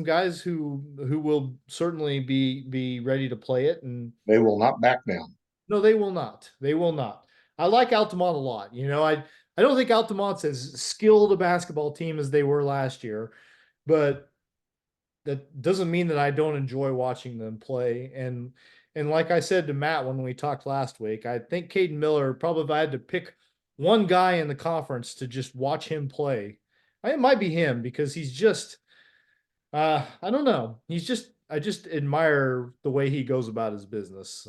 guys who will certainly be ready to play it, and they will not back down. No, they will not. They will not. I like Altamont a lot. You know, I don't think Altamont's as skilled a basketball team as they were last year, but that doesn't mean that I don't enjoy watching them play. And like I said to Matt when we talked last week, I think Caden Miller, probably if I had to pick one guy in the conference to just watch him play, it might be him, because he's just I don't know. I just admire the way he goes about his business.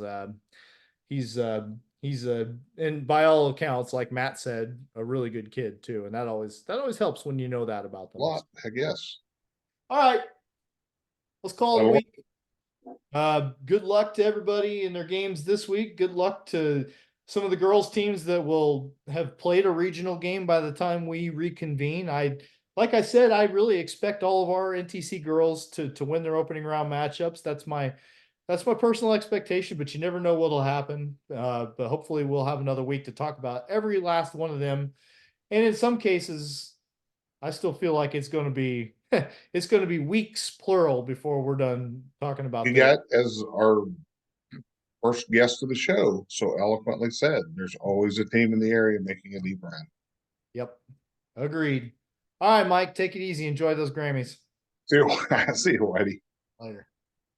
He's and by all accounts, like Matt said, a really good kid too. And that always helps when you know that about them. A lot, I guess. All right. Let's call it a week. Good luck to everybody in their games this week. Good luck to some of the girls' teams that will have played a regional game by the time we reconvene. Like I said, I really expect all of our NTC girls to win their opening round matchups. That's my personal expectation, but you never know what'll happen. But hopefully we'll have another week to talk about every last one of them. And in some cases, I still feel like it's going to be weeks plural before we're done talking about. You got, as our first guest of the show so eloquently said, there's always a team in the area making a deep run. Yep. Agreed. All right, Mike, take it easy. Enjoy those Grammys. See you, Whitey. Later.